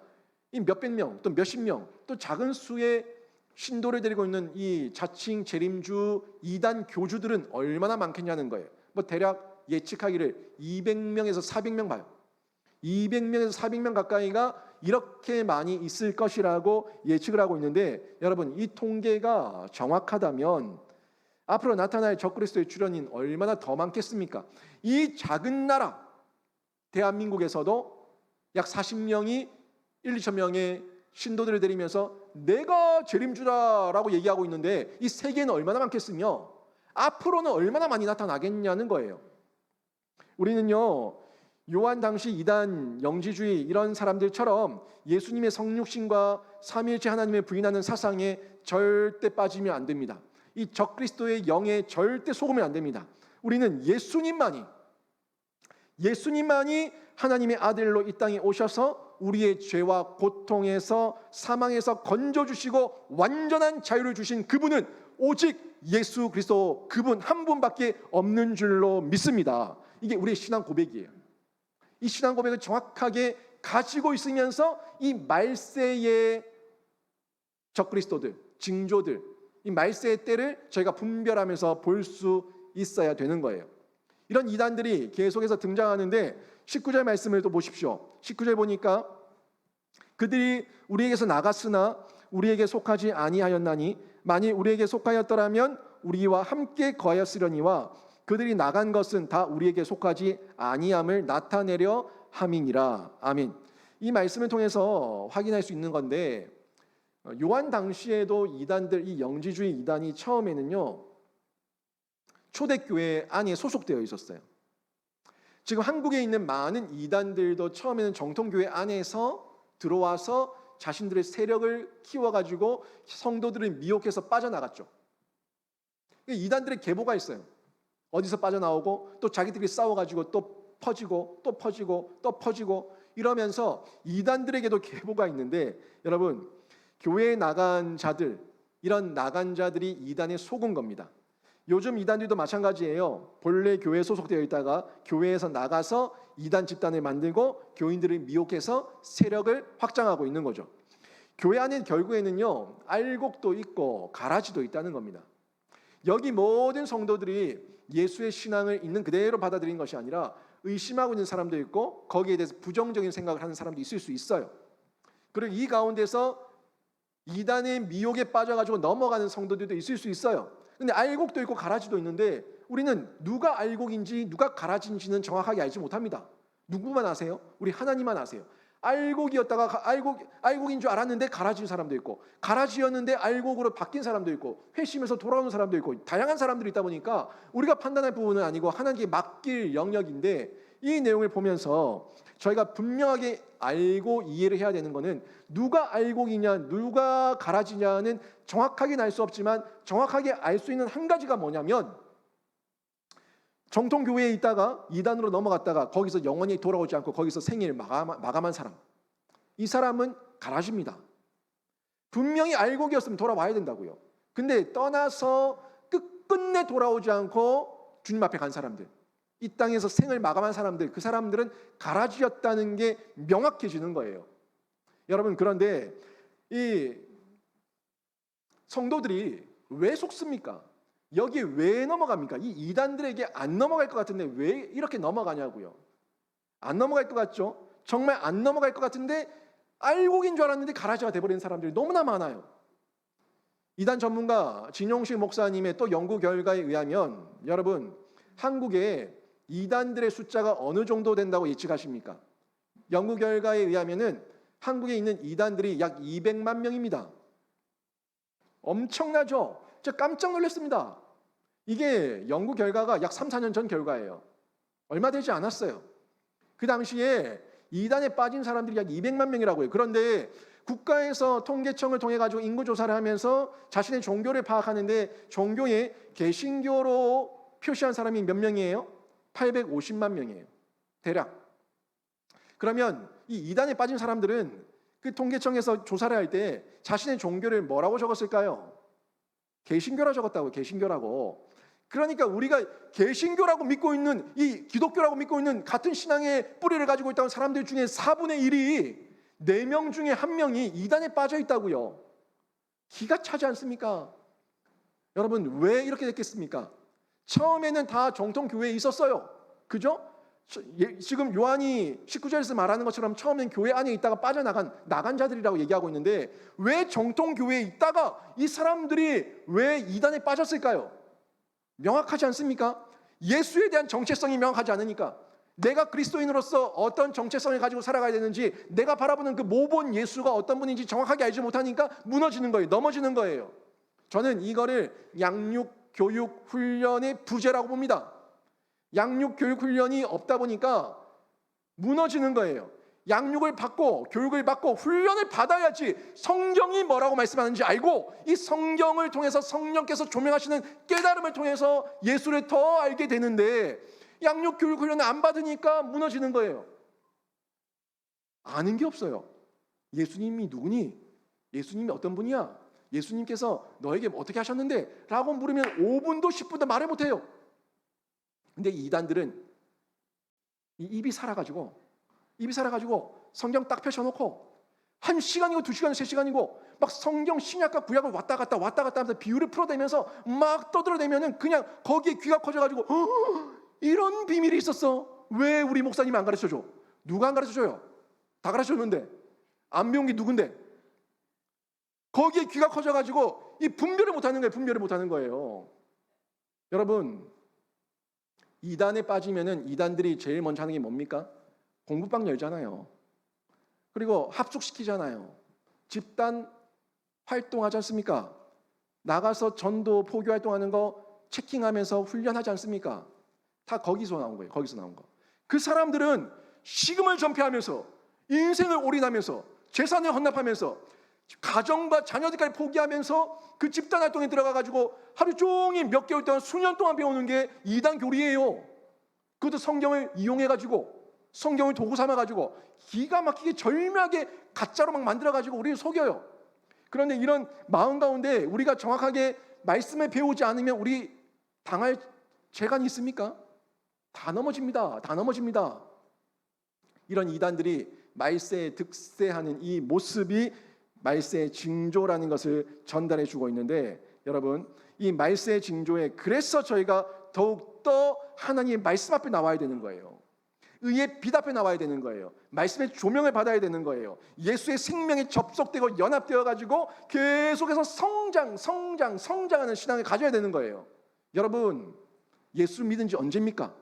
이 몇백 명, 또 몇십 명, 또 작은 수의 신도를 데리고 있는 이 자칭 재림주 이단 교주들은 얼마나 많겠냐는 거예요. 뭐 대략 예측하기를 200명에서 400명 봐요. 200명에서 400명 가까이가 이렇게 많이 있을 것이라고 예측을 하고 있는데 여러분 이 통계가 정확하다면 앞으로 나타날 적그리스도의 출현인 얼마나 더 많겠습니까? 이 작은 나라 대한민국에서도 약 40명이 1,2,000명의 신도들을 데리면서 내가 재림주다라고 얘기하고 있는데 이 세계는 얼마나 많겠으며 앞으로는 얼마나 많이 나타나겠냐는 거예요. 우리는요 요한 당시 이단 영지주의 이런 사람들처럼 예수님의 성육신과 삼위일체 하나님을 부인하는 사상에 절대 빠지면 안 됩니다. 이 적그리스도의 영에 절대 속으면 안 됩니다. 우리는 예수님만이 하나님의 아들로 이 땅에 오셔서 우리의 죄와 고통에서 사망에서 건져주시고 완전한 자유를 주신 그분은 오직 예수 그리스도 그분 한 분밖에 없는 줄로 믿습니다. 이게 우리의 신앙 고백이에요. 이 신앙 고백을 정확하게 가지고 있으면서 이 말세의 적그리스도들, 징조들, 이 말세의 때를 저희가 분별하면서 볼 수 있어야 되는 거예요. 이런 이단들이 계속해서 등장하는데 19절 말씀을 또 보십시오. 19절 보니까 그들이 우리에게서 나갔으나 우리에게 속하지 아니하였나니 만일 우리에게 속하였더라면 우리와 함께 거하였으려니와 그들이 나간 것은 다 우리에게 속하지 아니함을 나타내려 함이니라. 아멘. 이 말씀을 통해서 확인할 수 있는 건데 요한 당시에도 이단들, 이 영지주의 이단이 처음에는요 초대교회 안에 소속되어 있었어요. 지금 한국에 있는 많은 이단들도 처음에는 정통교회 안에서 들어와서 자신들의 세력을 키워가지고 성도들을 미혹해서 빠져나갔죠. 이단들의 계보가 있어요. 어디서 빠져나오고 또 자기들이 싸워가지고 또 퍼지고 또 퍼지고 또 퍼지고 이러면서 이단들에게도 계보가 있는데 여러분 교회에 나간 자들, 이런 나간 자들이 이단에 속은 겁니다. 요즘 이단들도 마찬가지예요. 본래 교회에 소속되어 있다가 교회에서 나가서 이단 집단을 만들고 교인들을 미혹해서 세력을 확장하고 있는 거죠. 교회 안에 결국에는요, 알곡도 있고 가라지도 있다는 겁니다. 여기 모든 성도들이 예수의 신앙을 있는 그대로 받아들인 것이 아니라 의심하고 있는 사람도 있고 거기에 대해서 부정적인 생각을 하는 사람도 있을 수 있어요. 그리고 이 가운데서 이단의 미혹에 빠져가지고 넘어가는 성도들도 있을 수 있어요. 근데 알곡도 있고 가라지도 있는데 우리는 누가 알곡인지 누가 가라지인지는 정확하게 알지 못합니다. 누구만 아세요? 우리 하나님만 아세요. 알곡이었다가 알곡인 줄 알았는데 가라지인 사람도 있고, 가라지였는데 알곡으로 바뀐 사람도 있고, 회심해서 돌아오는 사람도 있고, 다양한 사람들이 있다 보니까 우리가 판단할 부분은 아니고 하나님께 맡길 영역인데, 이 내용을 보면서 저희가 분명하게 알고 이해를 해야 되는 것은 누가 알곡이냐 누가 가라지냐는 정확하게는 알 수 없지만 정확하게 알 수 있는 한 가지가 뭐냐면, 정통교회에 있다가 이단으로 넘어갔다가 거기서 영원히 돌아오지 않고 거기서 생애를 마감한 사람, 이 사람은 가라지입니다. 분명히 알곡이었으면 돌아와야 된다고요. 근데 떠나서 끝끝내 돌아오지 않고 주님 앞에 간 사람들, 이 땅에서 생을 마감한 사람들, 그 사람들은 가라지였다는 게 명확해지는 거예요. 여러분, 그런데 이 성도들이 왜 속습니까? 여기에 왜 넘어갑니까? 이 이단들에게 안 넘어갈 것 같은데 왜 이렇게 넘어가냐고요. 안 넘어갈 것 같죠? 정말 안 넘어갈 것 같은데 알곡인 줄 알았는데 가라지가 돼버린 사람들이 너무나 많아요. 이단 전문가 진용식 목사님의 또 연구 결과에 의하면, 여러분, 한국에 이단들의 숫자가 어느 정도 된다고 예측하십니까? 연구 결과에 의하면은 한국에 있는 이단들이 약 200만 명입니다. 엄청나죠? 제가 깜짝 놀랐습니다. 이게 연구 결과가 약 3, 4년 전 결과예요. 얼마 되지 않았어요. 그 당시에 이단에 빠진 사람들이 약 200만 명이라고 해요. 그런데 국가에서 통계청을 통해 가지고 인구 조사를 하면서 자신의 종교를 파악하는데 종교에 개신교로 표시한 사람이 몇 명이에요? 850만 명이에요. 대략. 그러면 이 이단에 빠진 사람들은 그 통계청에서 조사를 할 때 자신의 종교를 뭐라고 적었을까요? 개신교라 적었다고. 개신교라고. 그러니까 우리가 개신교라고 믿고 있는, 이 기독교라고 믿고 있는 같은 신앙의 뿌리를 가지고 있다는 사람들 중에 4분의 1이 4명 중에 1명이 이단에 빠져 있다고요. 기가 차지 않습니까? 여러분, 왜 이렇게 됐겠습니까? 처음에는 다 정통교회에 있었어요. 그죠? 지금 요한이 19절에서 말하는 것처럼 처음엔 교회 안에 있다가 나간 자들이라고 얘기하고 있는데, 왜 정통교회에 있다가 이 사람들이 왜 이단에 빠졌을까요? 명확하지 않습니까? 예수에 대한 정체성이 명확하지 않으니까. 내가 그리스도인으로서 어떤 정체성을 가지고 살아가야 되는지, 내가 바라보는 그 모본 예수가 어떤 분인지 정확하게 알지 못하니까 무너지는 거예요. 넘어지는 거예요. 저는 이거를 양육, 교육, 훈련의 부재라고 봅니다. 양육, 교육, 훈련이 없다 보니까 무너지는 거예요. 양육을 받고 교육을 받고 훈련을 받아야지 성경이 뭐라고 말씀하는지 알고, 이 성경을 통해서 성령께서 조명하시는 깨달음을 통해서 예수를 더 알게 되는데, 양육, 교육, 훈련을 안 받으니까 무너지는 거예요. 아는 게 없어요. 예수님이 누구니? 예수님이 어떤 분이야? 예수님께서 너에게 어떻게 하셨는데? 라고 물으면 5분도 10분도 말을 못해요. 근데 이단들은 입이 살아가지고 성경 딱 펼쳐놓고 1시간이고 2시간, 3시간이고 막 성경 신약과 구약을 왔다 갔다 하면서 비유를 풀어대면서 막 떠들어대면은 그냥 거기에 귀가 커져가지고 이런 비밀이 있었어. 왜 우리 목사님이 안 가르쳐줘? 누가 안 가르쳐줘요? 다 가르쳐줬는데. 안 배운 게 누군데? 거기에 귀가 커져가지고 이 분별을 못하는 거예요. 여러분, 이단에 빠지면은 이단들이 제일 먼저 하는 게 뭡니까? 공부방 열잖아요. 그리고 합숙시키잖아요. 집단 활동하지 않습니까? 나가서 전도, 포교 활동하는 거 체킹하면서 훈련하지 않습니까? 다 거기서 나온 거예요. 거기서 나온 거. 그 사람들은 식음을 전폐하면서, 인생을 올인하면서, 재산을 헌납하면서, 가정과 자녀들까지 포기하면서 그 집단 활동에 들어가가지고 하루 종일 몇 개월 동안 수년 동안 배우는 게 이단 교리예요. 그것도 성경을 이용해가지고, 성경을 도구 삼아가지고 기가 막히게 절묘하게 가짜로 막 만들어가지고 우리를 속여요. 그런데 이런 마음 가운데 우리가 정확하게 말씀을 배우지 않으면 우리 당할 재간이 있습니까? 다 넘어집니다. 다 넘어집니다. 이런 이단들이 말세에 득세하는 이 모습이 말세의 징조라는 것을 전달해 주고 있는데, 여러분, 이 말세의 징조에 그래서 저희가 더욱더 하나님의 말씀 앞에 나와야 되는 거예요. 의의 빛 앞에 나와야 되는 거예요. 말씀의 조명을 받아야 되는 거예요. 예수의 생명에 접속되고 연합되어 가지고 계속해서 성장하는 신앙을 가져야 되는 거예요. 여러분, 예수 믿은 지 언제입니까?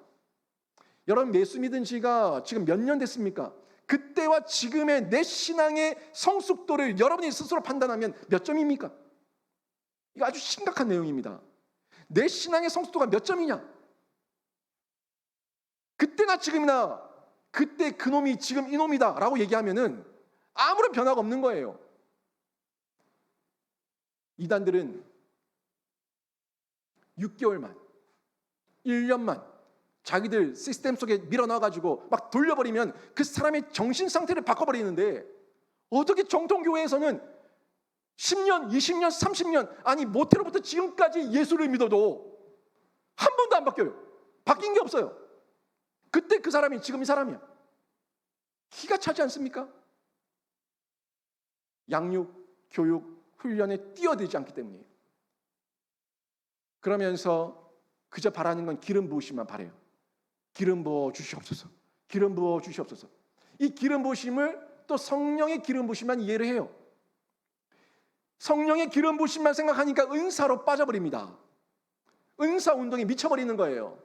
여러분, 예수 믿은 지가 지금 몇 년 됐습니까? 그때와 지금의 내 신앙의 성숙도를 여러분이 스스로 판단하면 몇 점입니까? 이거 아주 심각한 내용입니다. 내 신앙의 성숙도가 몇 점이냐? 그때나 지금이나 그때 그놈이 지금 이놈이다 라고 얘기하면은 아무런 변화가 없는 거예요. 이단들은 6개월만, 1년만 자기들 시스템 속에 밀어넣어가지고 막 돌려버리면 그 사람의 정신 상태를 바꿔버리는데, 어떻게 정통교회에서는 10년, 20년, 30년, 아니 모태로부터 지금까지 예수를 믿어도 한 번도 안 바뀌어요. 바뀐 게 없어요. 그때 그 사람이 지금 이 사람이야. 기가 차지 않습니까? 양육, 교육, 훈련에 뛰어들지 않기 때문이에요. 그러면서 그저 바라는 건 기름 부으심만 바래요. 기름 부어 주시옵소서. 기름 부어 주시옵소서. 이 기름 부으심을 또 성령의 기름 부으심만 이해를 해요. 성령의 기름 부으심만 생각하니까 은사로 빠져버립니다. 은사 운동에 미쳐버리는 거예요.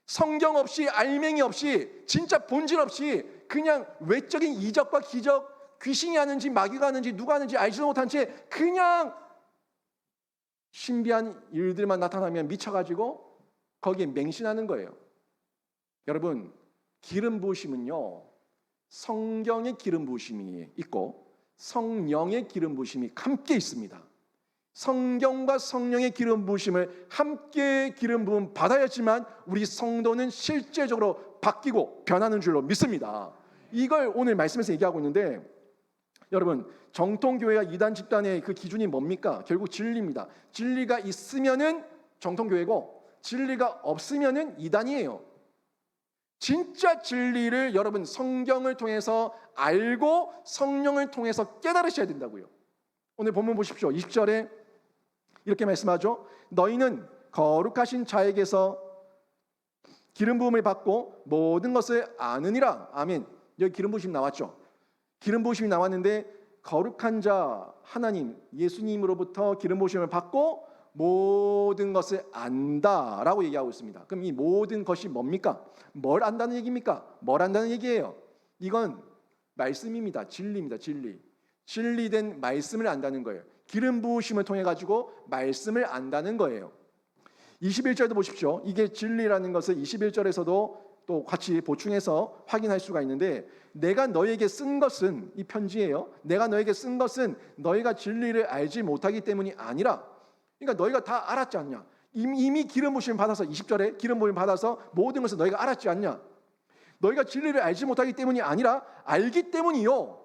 성경 없이, 알맹이 없이, 진짜 본질 없이 그냥 외적인 이적과 기적, 귀신이 하는지 마귀가 하는지 누가 하는지 알지도 못한 채 그냥 신비한 일들만 나타나면 미쳐가지고 거기에 맹신하는 거예요. 여러분, 기름 부으심은요, 성경의 기름 부으심이 있고 성령의 기름 부으심이 함께 있습니다. 성경과 성령의 기름 부으심을 함께 기름 부음 받아야지만 우리 성도는 실제적으로 바뀌고 변하는 줄로 믿습니다. 이걸 오늘 말씀에서 얘기하고 있는데, 여러분, 정통교회와 이단 집단의 그 기준이 뭡니까? 결국 진리입니다. 진리가 있으면은 정통교회고 진리가 없으면은 이단이에요. 진짜 진리를 여러분 성경을 통해서 알고 성령을 통해서 깨달으셔야 된다고요. 오늘 본문 보십시오. 20절에 이렇게 말씀하죠. 너희는 거룩하신 자에게서 기름 부음을 받고 모든 것을 아느니라. 아멘. 여기 기름 부으심 나왔죠. 기름 부으심이 나왔는데 거룩한 자 하나님 예수님으로부터 기름 부으심을 받고 모든 것을 안다라고 얘기하고 있습니다. 그럼 이 모든 것이 뭡니까? 뭘 안다는 얘기입니까? 뭘 안다는 얘기예요? 이건 말씀입니다. 진리입니다. 진리. 진리된 말씀을 안다는 거예요. 기름 부으심을 통해 가지고 말씀을 안다는 거예요. 21절도 보십시오. 이게 진리라는 것을 21절에서도 또 같이 보충해서 확인할 수가 있는데, 내가 너에게 쓴 것은, 이 편지예요. 내가 너에게 쓴 것은 너희가 진리를 알지 못하기 때문이 아니라, 그러니까 너희가 다 알았지 않냐? 이미 기름 부으심 받아서 20절에 기름 부으심 받아서 모든 것을 너희가 알았지 않냐? 너희가 진리를 알지 못하기 때문이 아니라 알기 때문이요.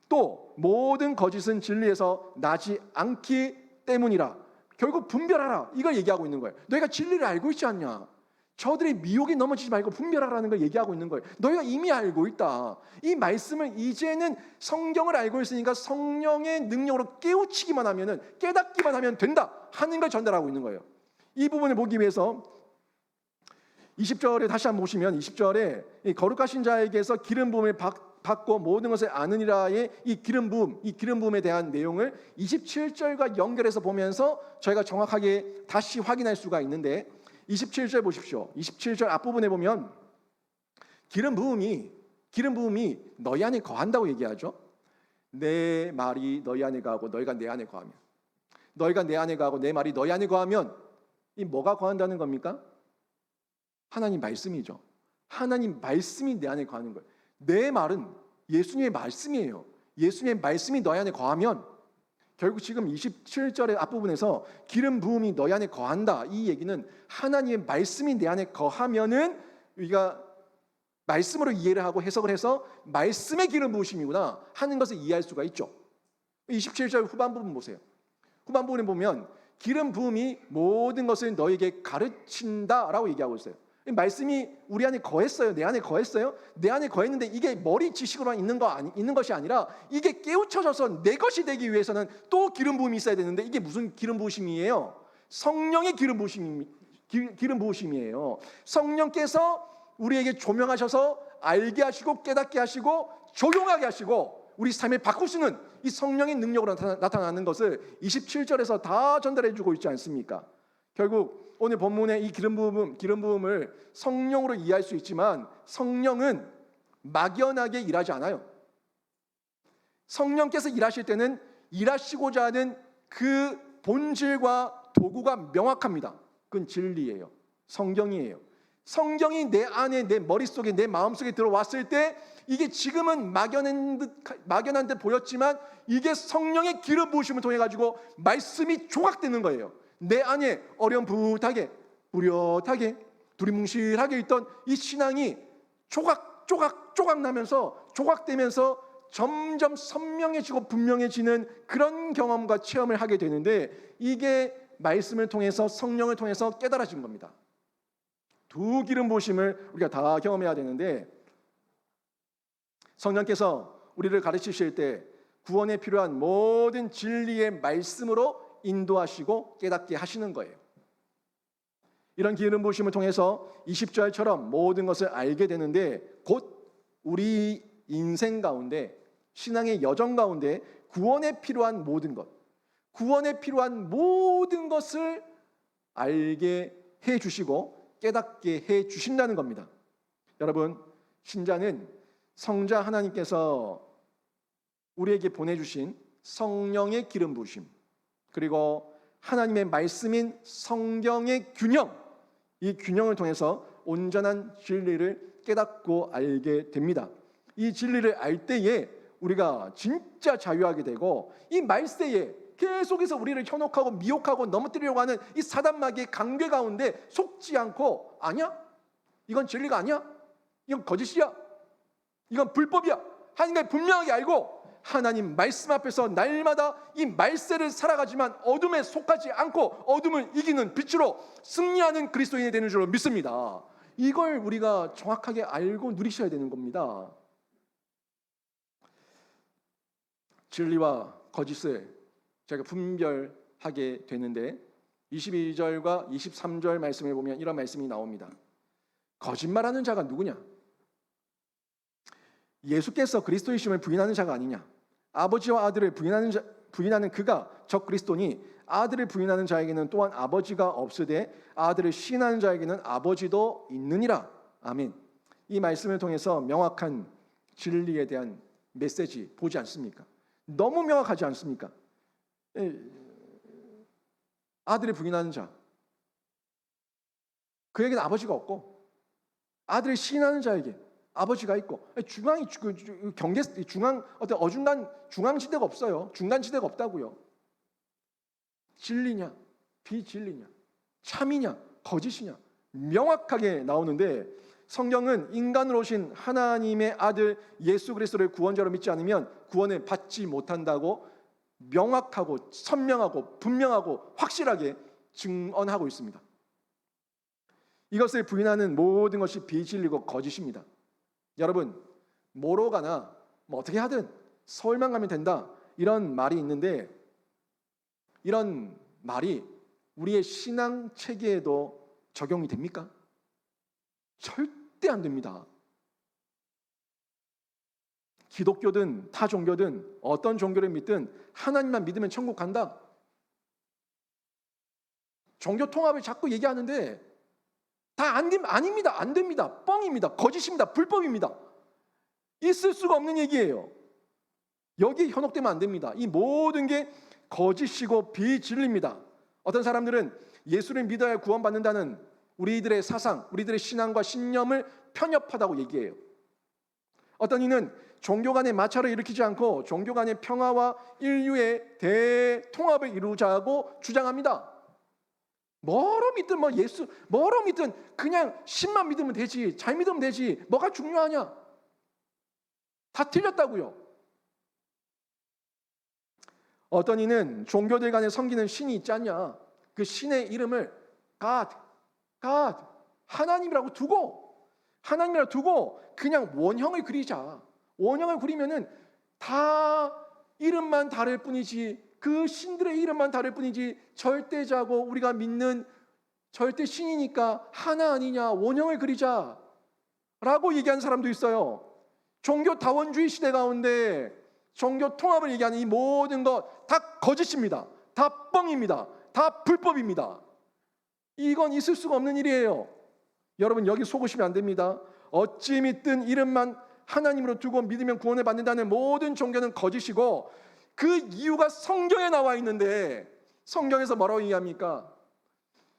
또 모든 거짓은 진리에서 나지 않기 때문이라. 결국 분별하라. 이걸 얘기하고 있는 거예요. 너희가 진리를 알고 있지 않냐? 저들의 미혹에 넘어지지 말고 분별하라는 걸 얘기하고 있는 거예요. 너희가 이미 알고 있다. 이 말씀을 이제는 성경을 알고 있으니까 성령의 능력으로 깨우치기만 하면은, 깨닫기만 하면 된다 하는 걸 전달하고 있는 거예요. 이 부분을 보기 위해서 20절에 다시 한번 보시면 20절에 거룩하신 자에게서 기름 부음을 받고 모든 것을 아느니라의 이 기름 부음에 대한 내용을 27절과 연결해서 보면서 저희가 정확하게 다시 확인할 수가 있는데, 27절 보십시오. 27절 앞부분에 보면 기름 부음이 너희 안에 거한다고 얘기하죠. 내 말이 너희 안에 거하고 너희가 내 안에 거하면, 너희가 내 안에 거하고 내 말이 너희 안에 거하면, 이 뭐가 거한다는 겁니까? 하나님 말씀이죠. 하나님 말씀이 내 안에 거하는 거예요. 내 말은 예수님의 말씀이에요. 예수님의 말씀이 너희 안에 거하면, 결국 지금 27절의 앞부분에서 기름 부음이 너희 안에 거한다, 이 얘기는 하나님의 말씀이 내 안에 거하면은 우리가 말씀으로 이해를 하고 해석을 해서 말씀의 기름 부으심이구나 하는 것을 이해할 수가 있죠. 27절 후반 부분 보세요. 후반 부분에 보면 기름 부음이 모든 것을 너에게 가르친다라고 얘기하고 있어요. 이 말씀이 우리 안에 거했어요. 내 안에 거했어요. 내 안에 거했는데 이게 머리 지식으로만 있는 것이 아니라 이게 깨우쳐져서 내 것이 되기 위해서는 또 기름 부음이 있어야 되는데 이게 무슨 기름 부으심이에요? 성령의 기름 부으심이에요. 성령께서 우리에게 조명하셔서 알게 하시고 깨닫게 하시고 적용하게 하시고 우리 삶을 바꾸시는 이 성령의 능력으로 나타나는 것을 27절에서 다 전달해 주고 있지 않습니까? 결국 오늘 본문의 이 기름 부음을 성령으로 이해할 수 있지만 성령은 막연하게 일하지 않아요. 성령께서 일하실 때는 일하시고자 하는 그 본질과 도구가 명확합니다. 그건 진리예요. 성경이에요. 성경이 내 안에, 내 머릿속에, 내 마음속에 들어왔을 때 이게 지금은 막연한 듯 보였지만 이게 성령의 기름 부으심을 통해 가지고 말씀이 조각되는 거예요. 내 안에 어렴풋하게, 우려하게, 두리뭉실하게 있던 이 신앙이 조각 나면서 조각되면서 점점 선명해지고 분명해지는 그런 경험과 체험을 하게 되는데 이게 말씀을 통해서 성령을 통해서 깨달아진 겁니다. 두 기름 부으심을 우리가 다 경험해야 되는데 성령께서 우리를 가르치실 때 구원에 필요한 모든 진리의 말씀으로 인도하시고 깨닫게 하시는 거예요. 이런 기름 부으심을 통해서 20절처럼 모든 것을 알게 되는데 곧 우리 인생 가운데 신앙의 여정 가운데 구원에 필요한 모든 것을 알게 해 주시고 깨닫게 해 주신다는 겁니다. 여러분, 신자는 성자 하나님께서 우리에게 보내주신 성령의 기름 부으심 그리고 하나님의 말씀인 성경의 균형, 이 균형을 통해서 온전한 진리를 깨닫고 알게 됩니다. 이 진리를 알 때에 우리가 진짜 자유하게 되고 이 말세에 계속해서 우리를 현혹하고 미혹하고 넘어뜨리려고 하는 이 사단마귀의 강괴 가운데 속지 않고 아니야? 이건 진리가 아니야? 이건 거짓이야? 이건 불법이야? 하나님을 분명하게 알고 하나님 말씀 앞에서 날마다 이 말세를 살아가지만 어둠에 속하지 않고 어둠을 이기는 빛으로 승리하는 그리스도인이 되는 줄로 믿습니다. 이걸 우리가 정확하게 알고 누리셔야 되는 겁니다. 진리와 거짓을 제가 분별하게 되는데 22절과 23절 말씀을 보면 이런 말씀이 나옵니다. 거짓말하는 자가 누구냐? 예수께서 그리스도이심을 부인하는 자가 아니냐? 아버지와 아들을 부인하는 그가 적 그리스도니 아들을 부인하는 자에게는 또한 아버지가 없으되 아들을 시인하는 자에게는 아버지도 있느니라. 아멘. 이 말씀을 통해서 명확한 진리에 대한 메시지 보지 않습니까? 너무 명확하지 않습니까? 아들을 부인하는 자, 그에게는 아버지가 없고 아들을 시인하는 자에게 아버지가 있고 어떤 어중간 중앙지대가 없어요. 중간지대가 없다고요. 진리냐 비진리냐 참이냐 거짓이냐 명확하게 나오는데 성경은 인간으로 오신 하나님의 아들 예수 그리스도를 구원자로 믿지 않으면 구원을 받지 못한다고 명확하고 선명하고 분명하고 확실하게 증언하고 있습니다. 이것을 부인하는 모든 것이 비진리고 거짓입니다. 여러분, 뭐로 가나 어떻게 하든 서울만 가면 된다 이런 말이 있는데 이런 말이 우리의 신앙 체계에도 적용이 됩니까? 절대 안 됩니다. 기독교든 타 종교든 어떤 종교를 믿든 하나님만 믿으면 천국 간다. 종교 통합을 자꾸 얘기하는데 다 아닙니다. 안 됩니다. 뻥입니다. 거짓입니다. 불법입니다. 있을 수가 없는 얘기예요. 여기에 현혹되면 안 됩니다. 이 모든 게 거짓이고 비진리입니다. 어떤 사람들은 예수를 믿어야 구원받는다는 우리들의 사상, 우리들의 신앙과 신념을 편협하다고 얘기해요. 어떤 이는 종교 간의 마찰을 일으키지 않고 종교 간의 평화와 인류의 대통합을 이루자고 주장합니다. 뭐로 믿든 뭐로 믿든 그냥 신만 믿으면 되지, 잘 믿으면 되지, 뭐가 중요하냐? 다 틀렸다고요. 어떤 이는 종교들 간에 섬기는 신이 있지 않냐? 그 신의 이름을 God, God, 하나님이라고 두고 그냥 원형을 그리자. 원형을 그리면은 다 이름만 다를 뿐이지, 그 신들의 이름만 다를 뿐이지, 절대자고 우리가 믿는 절대 신이니까 하나 아니냐, 원형을 그리자 라고 얘기하는 사람도 있어요. 종교 다원주의 시대 가운데 종교 통합을 얘기하는 이 모든 것 다 거짓입니다. 다 뻥입니다. 다 불법입니다. 이건 있을 수가 없는 일이에요. 여러분, 여기 속으시면 안 됩니다. 어찌 믿든 이름만 하나님으로 두고 믿으면 구원을 받는다는 모든 종교는 거짓이고, 그 이유가 성경에 나와 있는데, 성경에서 뭐라고 얘기합니까?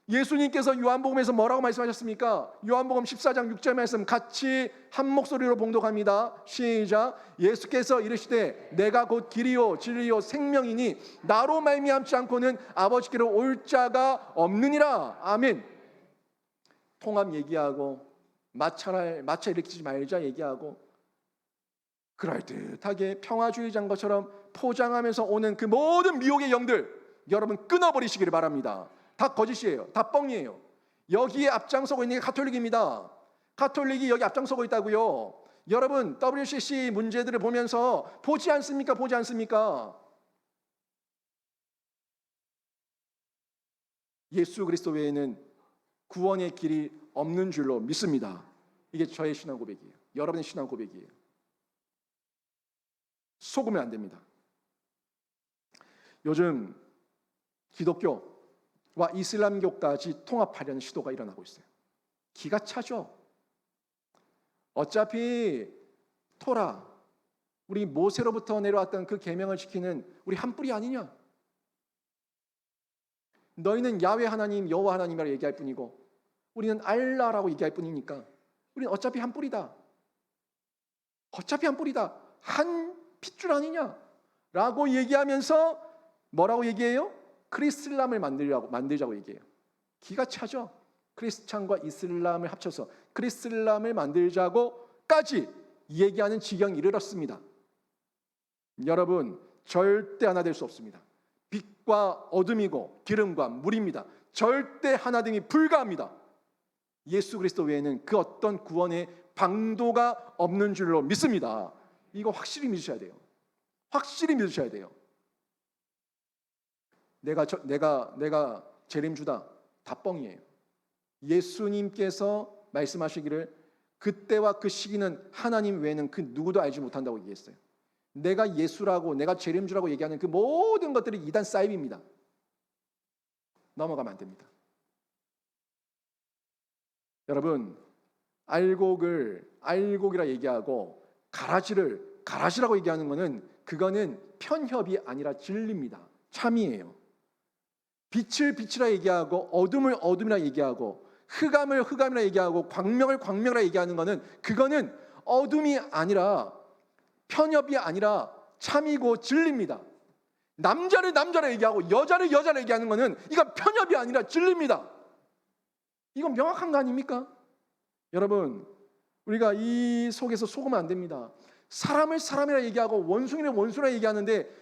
예수님께서 요한복음에서 뭐라고 말씀하셨습니까? 요한복음 14장 6절 말씀 같이 한 목소리로 봉독합니다. 시작. 예수께서 이르시되 내가 곧 길이요 진리요 생명이니 나로 말미암지 않고는 아버지께로 올 자가 없느니라. 아멘. 통합 얘기하고 마차 일으키지 말자 얘기하고 그럴듯하게 평화주의자인 것처럼 포장하면서 오는 그 모든 미혹의 영들, 여러분 끊어버리시기를 바랍니다. 다 거짓이에요. 다 뻥이에요. 여기에 앞장서고 있는 게 가톨릭입니다. 가톨릭이 여기 앞장서고 있다고요. 여러분, WCC 문제들을 보면서 보지 않습니까? 보지 않습니까? 예수 그리스도 외에는 구원의 길이 없는 줄로 믿습니다. 이게 저의 신앙 고백이에요. 여러분의 신앙 고백이에요. 속으면 안 됩니다. 요즘 기독교와 이슬람교까지 통합하려는 시도가 일어나고 있어요. 기가 차죠. 어차피 토라, 우리 모세로부터 내려왔던 그 계명을 지키는 우리 한 뿌리 아니냐? 너희는 야훼 하나님, 여호와 하나님이라고 얘기할 뿐이고 우리는 알라라고 얘기할 뿐이니까 우리는 어차피 한 뿌리다. 어차피 한 뿌리다. 한 핏줄 아니냐? 라고 얘기하면서 뭐라고 얘기해요? 크리스람을 만들자고 얘기해요. 기가 차죠? 크리스찬과 이슬람을 합쳐서 크리스람을 만들자고까지 얘기하는 지경에 이르렀습니다. 여러분, 절대 하나 될 수 없습니다. 빛과 어둠이고 기름과 물입니다. 절대 하나 등이 불가합니다. 예수 그리스도 외에는 그 어떤 구원의 방도가 없는 줄로 믿습니다. 이거 확실히 믿으셔야 돼요. 확실히 믿으셔야 돼요. 내가 재림주다, 다 뻥이에요. 예수님께서 말씀하시기를 그때와 그 시기는 하나님 외에는 그 누구도 알지 못한다고 얘기했어요. 내가 예수라고, 내가 재림주라고 얘기하는 그 모든 것들이 이단 사입입니다. 넘어가면 안 됩니다. 여러분, 알곡이라 얘기하고 가라지라고 얘기하는 것은 그거는 편협이 아니라 진리입니다. 참이에요. 빛을 빛이라 얘기하고 어둠을 어둠이라 얘기하고 흑암을 흑암이라 얘기하고 광명을 광명이라 얘기하는 것은 그거는 어둠이 아니라 편협이 아니라 참이고 진리입니다. 남자를 남자라 얘기하고 여자를 여자라 얘기하는 것은 이건 편협이 아니라 진리입니다. 이건 명확한 거 아닙니까? 여러분, 우리가 이 속에서 속으면 안 됩니다. 사람을 사람이라 얘기하고 원숭이를 원수라 얘기하는데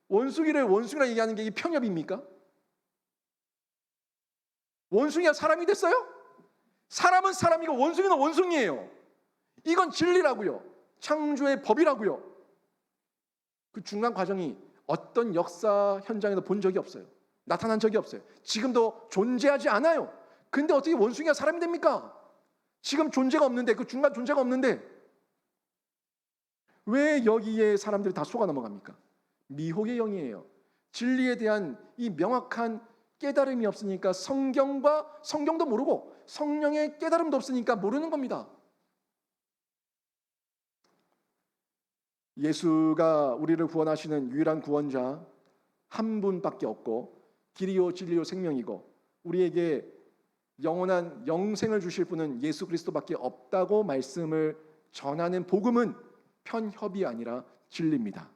원숭이를 원숭이라 얘기하는 게 이 편협입니까? 원숭이가 사람이 됐어요? 사람은 사람이고 원숭이는 원숭이에요. 이건 진리라고요. 창조의 법이라고요. 그 중간 과정이 어떤 역사 현장에도 본 적이 없어요. 나타난 적이 없어요. 지금도 존재하지 않아요. 근데 어떻게 원숭이가 사람이 됩니까? 지금 존재가 없는데, 그 중간 존재가 없는데 왜 여기에 사람들이 다 속아 넘어갑니까? 미혹의 영이에요. 진리에 대한 이 명확한 깨달음이 없으니까 성경도 모르고 성령의 깨달음도 없으니까 모르는 겁니다. 예수가 우리를 구원하시는 유일한 구원자 한 분밖에 없고 길이요 진리요 생명이고 우리에게 영원한 영생을 주실 분은 예수 그리스도밖에 없다고 말씀을 전하는 복음은 편협이 아니라 진리입니다.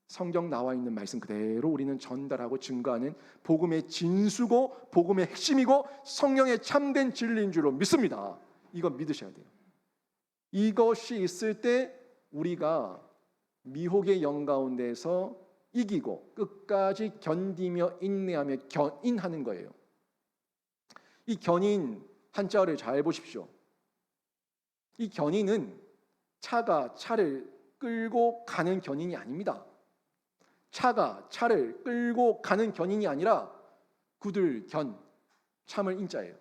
성경 나와 있는 말씀 그대로 우리는 전달하고 증거하는 복음의 진수고 복음의 핵심이고 성령의 참된 진리인 줄로 믿습니다. 이거 믿으셔야 돼요. 이것이 있을 때 우리가 미혹의 영 가운데서 이기고 끝까지 견디며 인내하며 견인하는 거예요. 이 견인 한자어를 잘 보십시오. 이 견인은 차가 차를 끌고 가는 견인이 아닙니다. 차가 차를 끌고 가는 견인이 아니라 굳을 견, 참을 인자예요.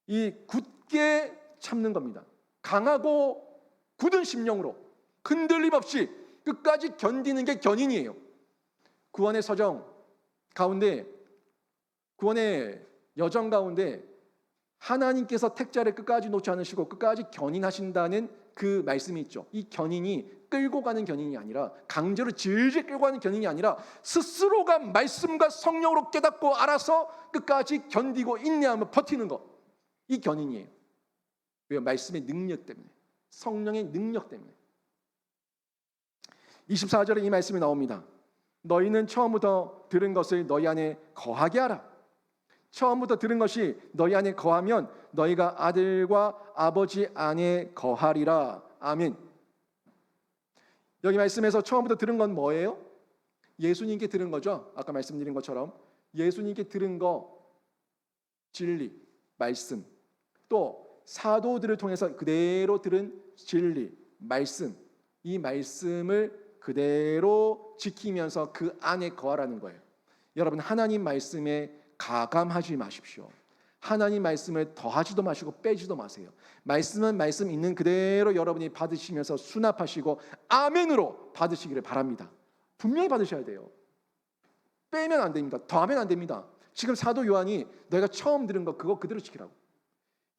이 굳게 참는 겁니다. 강하고 굳은 심령으로 흔들림 없이 끝까지 견디는 게 견인이에요. 구원의 서정 가운데, 구원의 여정 가운데 하나님께서 택자를 끝까지 놓지 않으시고 끝까지 견인하신다는 그 말씀이 있죠. 이 견인이 끌고 가는 견인이 아니라, 강제로 질질 끌고 가는 견인이 아니라 스스로가 말씀과 성령으로 깨닫고 알아서 끝까지 견디고 인내하며 버티는 것, 이 견인이에요. 왜요? 말씀의 능력 때문에, 성령의 능력 때문에. 24절에 이 말씀이 나옵니다. 너희는 처음부터 들은 것을 너희 안에 거하게 하라. 처음부터 들은 것이 너희 안에 거하면 너희가 아들과 아버지 안에 거하리라. 아멘. 여기 말씀에서 처음부터 들은 건 뭐예요? 예수님께 들은 거죠. 아까 말씀드린 것처럼 예수님께 들은 거, 진리, 말씀, 또 사도들을 통해서 그대로 들은 진리, 말씀, 이 말씀을 그대로 지키면서 그 안에 거하라는 거예요. 여러분, 하나님 말씀에 가감하지 마십시오. 하나님 말씀을 더하지도 마시고 빼지도 마세요. 말씀은 말씀 있는 그대로 여러분이 받으시면서 수납하시고 아멘으로 받으시기를 바랍니다. 분명히 받으셔야 돼요. 빼면 안 됩니다. 더하면 안 됩니다. 지금 사도 요한이 너희가 처음 들은 거 그거 그대로 지키라고.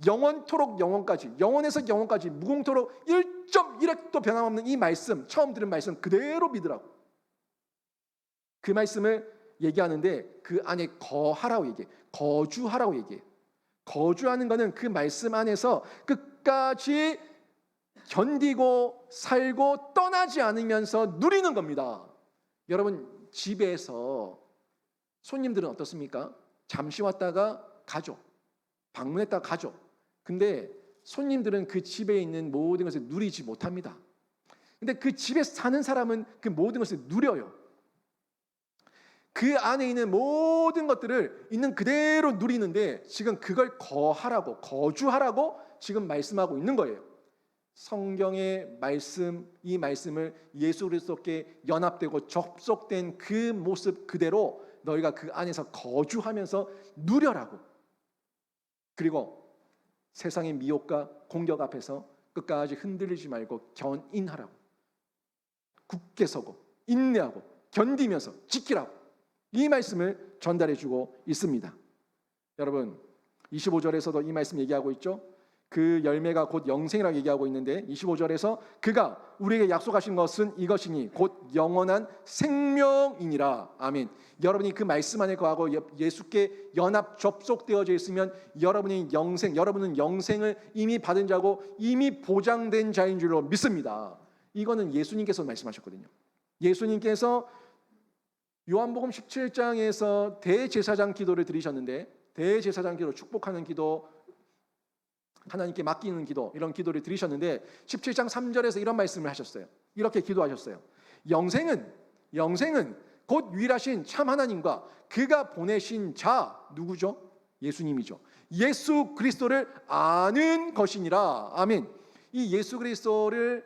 영원토록 영원까지, 영원에서 영원까지 무궁토록 1.1핵도 변함없는 이 말씀, 처음 들은 말씀 그대로 믿으라고. 그 말씀을 얘기하는데 그 안에 거하라고 얘기해. 거주하라고 얘기해. 거주하는 것은 그 말씀 안에서 끝까지 견디고 살고 떠나지 않으면서 누리는 겁니다. 여러분, 집에서 손님들은 어떻습니까? 잠시 왔다가 가죠. 방문했다가 가죠. 근데 손님들은 그 집에 있는 모든 것을 누리지 못합니다. 근데 그 집에 사는 사람은 그 모든 것을 누려요. 그 안에 있는 모든 것들을 있는 그대로 누리는데 지금 그걸 거하라고, 거주하라고 지금 말씀하고 있는 거예요. 성경의 말씀, 이 말씀을 예수 그리스도께 연합되고 접속된 그 모습 그대로 너희가 그 안에서 거주하면서 누려라고. 그리고 세상의 미혹과 공격 앞에서 끝까지 흔들리지 말고 견인하라고. 굳게 서고 인내하고 견디면서 지키라고. 이 말씀을 전달해주고 있습니다. 여러분, 25절에서도 이 말씀 얘기하고 있죠. 그 열매가 곧 영생이라고 얘기하고 있는데 25절에서 그가 우리에게 약속하신 것은 이것이니 곧 영원한 생명이니라. 아멘. 여러분이 그 말씀 안에 거하고 예수께 연합 접속되어져 있으면 여러분은 영생을 이미 받은 자고 이미 보장된 자인 줄로 믿습니다. 이거는 예수님께서 말씀하셨거든요. 예수님께서 요한복음 17장에서 대제사장 기도를 드리셨는데, 대제사장 기도, 축복하는 기도, 하나님께 맡기는 기도, 이런 기도를 드리셨는데 17장 3절에서 이런 말씀을 하셨어요. 이렇게 기도하셨어요. 영생은 곧 유일하신 참 하나님과 그가 보내신 자, 누구죠? 예수님이죠. 예수 그리스도를 아는 것이니라. 아멘. 이 예수 그리스도를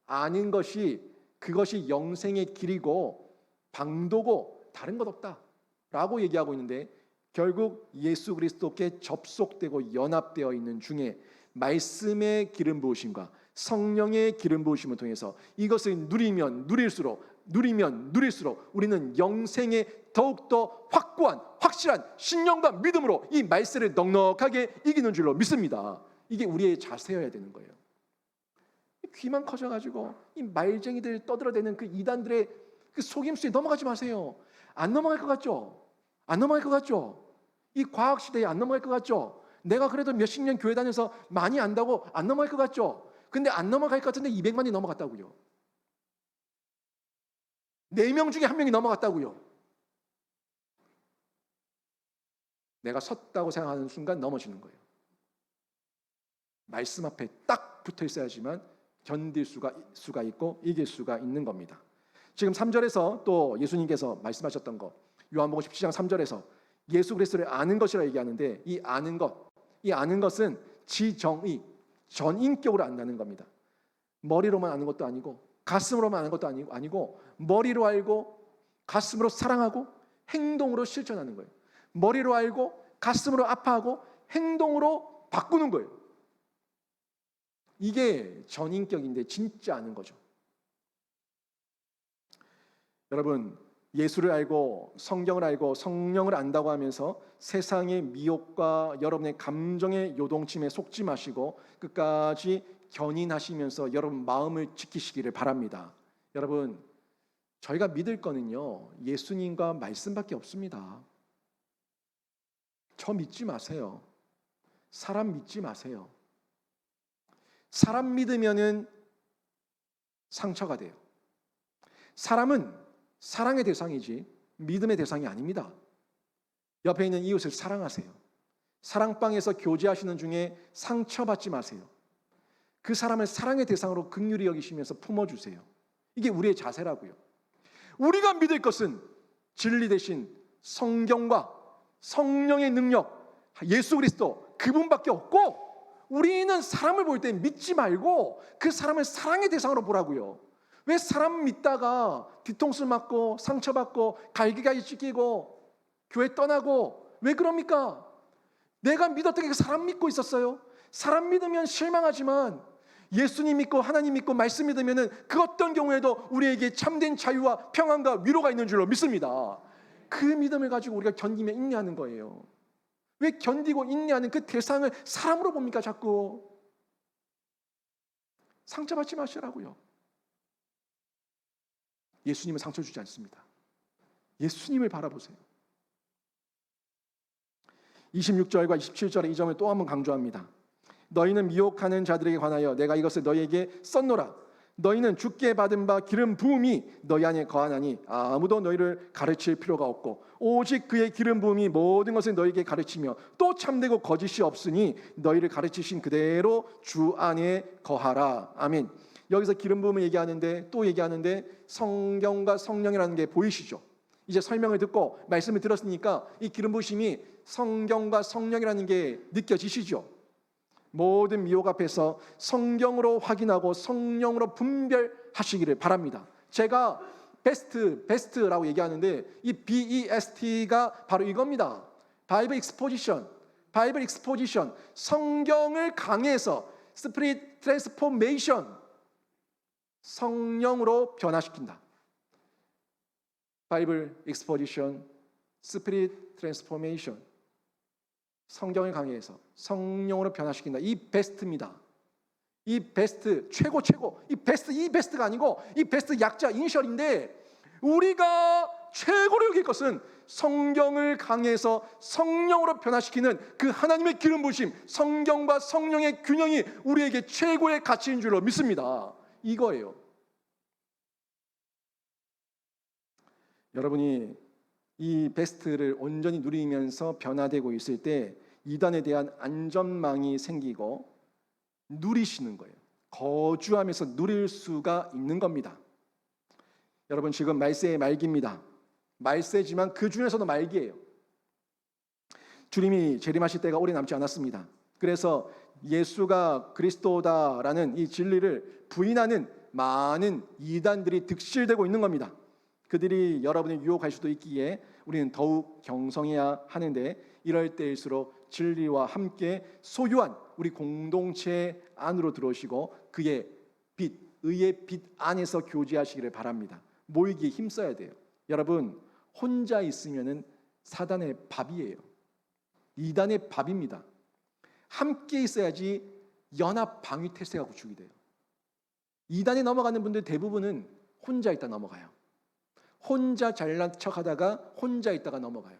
아는 것이, 그것이 영생의 길이고 방도고 다른 것 없다라고 얘기하고 있는데, 결국 예수 그리스도께 접속되고 연합되어 있는 중에 말씀의 기름 부으심과 성령의 기름 부으심을 통해서 이것을 누리면 누릴수록 우리는 영생에 더욱더 확고한 확실한 신령과 믿음으로 이 말세를 넉넉하게 이기는 줄로 믿습니다. 이게 우리의 자세여야 되는 거예요. 귀만 커져가지고 이 말쟁이들 떠들어대는 그 이단들의 그 속임수에 넘어가지 마세요. 안 넘어갈 것 같죠? 안 넘어갈 것 같죠? 이 과학 시대에 안 넘어갈 것 같죠? 내가 그래도 몇십 년 교회 다녀서 많이 안다고 안 넘어갈 것 같죠? 근데 안 넘어갈 것 같은데 200만이 넘어갔다고요. 4명 중에 1명이 넘어갔다고요. 내가 섰다고 생각하는 순간 넘어지는 거예요. 말씀 앞에 딱 붙어 있어야지만 견딜 수가 있고 이길 수가 있는 겁니다. 지금 3절에서 또 예수님께서 말씀하셨던 것, 요한복음 17장 3절에서 예수 그리스도를 아는 것이라 얘기하는데, 이 아는 것은 지정의, 전인격으로 안다는 겁니다. 머리로만 아는 것도 아니고 가슴으로만 아는 것도 아니고 머리로 알고 가슴으로 사랑하고 행동으로 실천하는 거예요. 머리로 알고 가슴으로 아파하고 행동으로 바꾸는 거예요. 이게 전인격인데 진짜 아는 거죠. 여러분, 예수를 알고 성경을 알고 성령을 안다고 하면서 세상의 미혹과 여러분의 감정의 요동침에 속지 마시고 끝까지 견인하시면서 여러분 마음을 지키시기를 바랍니다. 여러분, 저희가 믿을 거는요, 예수님과 말씀밖에 없습니다. 저 믿지 마세요. 사람 믿지 마세요. 사람 믿으면은 상처가 돼요. 사람은 사랑의 대상이지 믿음의 대상이 아닙니다. 옆에 있는 이웃을 사랑하세요. 사랑방에서 교제하시는 중에 상처받지 마세요. 그 사람을 사랑의 대상으로 긍휼히 여기시면서 품어주세요. 이게 우리의 자세라고요. 우리가 믿을 것은 진리 대신 성경과 성령의 능력, 예수 그리스도 그분밖에 없고, 우리는 사람을 볼 때 믿지 말고 그 사람을 사랑의 대상으로 보라고요. 왜 사람 믿다가 뒤통수 맞고 상처받고 갈기갈기 찢기고 교회 떠나고 왜 그럽니까? 내가 믿었던 게 사람 믿고 있었어요. 사람 믿으면 실망하지만 예수님 믿고 하나님 믿고 말씀 믿으면 그 어떤 경우에도 우리에게 참된 자유와 평안과 위로가 있는 줄로 믿습니다. 그 믿음을 가지고 우리가 견디며 인내하는 거예요. 왜 견디고 인내하는 그 대상을 사람으로 봅니까? 자꾸 상처받지 마시라고요. 예수님은 상처 주지 않습니다. 예수님을 바라보세요. 26절과 27절의 이 점을 또 한번 강조합니다. 너희는 미혹하는 자들에게 관하여 내가 이것을 너희에게 썼노라. 너희는 주께 받은 바 기름 부음이 너희 안에 거하나니 아무도 너희를 가르칠 필요가 없고 오직 그의 기름 부음이 모든 것을 너희에게 가르치며 또 참되고 거짓이 없으니 너희를 가르치신 그대로 주 안에 거하라. 아멘. 여기서 기름 부음을 얘기하는데 또 얘기하는데 성경과 성령이라는 게 보이시죠? 이제 설명을 듣고 말씀을 들었으니까 이 기름 부으심이 성경과 성령이라는 게 느껴지시죠? 모든 미혹 앞에서 성경으로 확인하고 성령으로 분별하시기를 바랍니다. 제가 베스트라고 얘기하는데 이 BEST가 바로 이겁니다. 바이블 익스포지션. 성경을 강해서 스피릿 트랜스포메이션. 성령으로 변화시킨다. 바이블 익스포지션, 스피릿 트랜스포메이션. 성경을 강해해서 성령으로 변화시킨다. 이 베스트입니다. 이 베스트 최고. 이 베스트가 아니고 이 베스트 약자 이니셜인데, 우리가 최고로 여길 것은 성경을 강해서 성령으로 변화시키는 그 하나님의 기름 부으심, 성경과 성령의 균형이 우리에게 최고의 가치인 줄로 믿습니다. 이거예요. 여러분이 이 베스트를 온전히 누리면서 변화되고 있을 때 이단에 대한 안전망이 생기고 누리시는 거예요. 거주하면서 누릴 수가 있는 겁니다. 여러분, 지금 말세의 말기입니다. 말세지만 그 중에서도 말기예요. 주님이 재림하실 때가 오래 남지 않았습니다. 그래서 예수가 그리스도다라는 이 진리를 부인하는 많은 이단들이 득실되고 있는 겁니다. 그들이 여러분을 유혹할 수도 있기에 우리는 더욱 경성해야 하는데, 이럴 때일수록 진리와 함께 소유한 우리 공동체 안으로 들어오시고 그의 빛, 의의 빛 안에서 교제하시기를 바랍니다. 모이기에 힘써야 돼요. 여러분, 혼자 있으면은 사단의 밥이에요. 이단의 밥입니다. 함께 있어야지 연합 방위 태세가 구축이 돼요. 이단에 넘어가는 분들 대부분은 혼자 있다 넘어가요. 혼자 잘난 척하다가 혼자 있다가 넘어가요.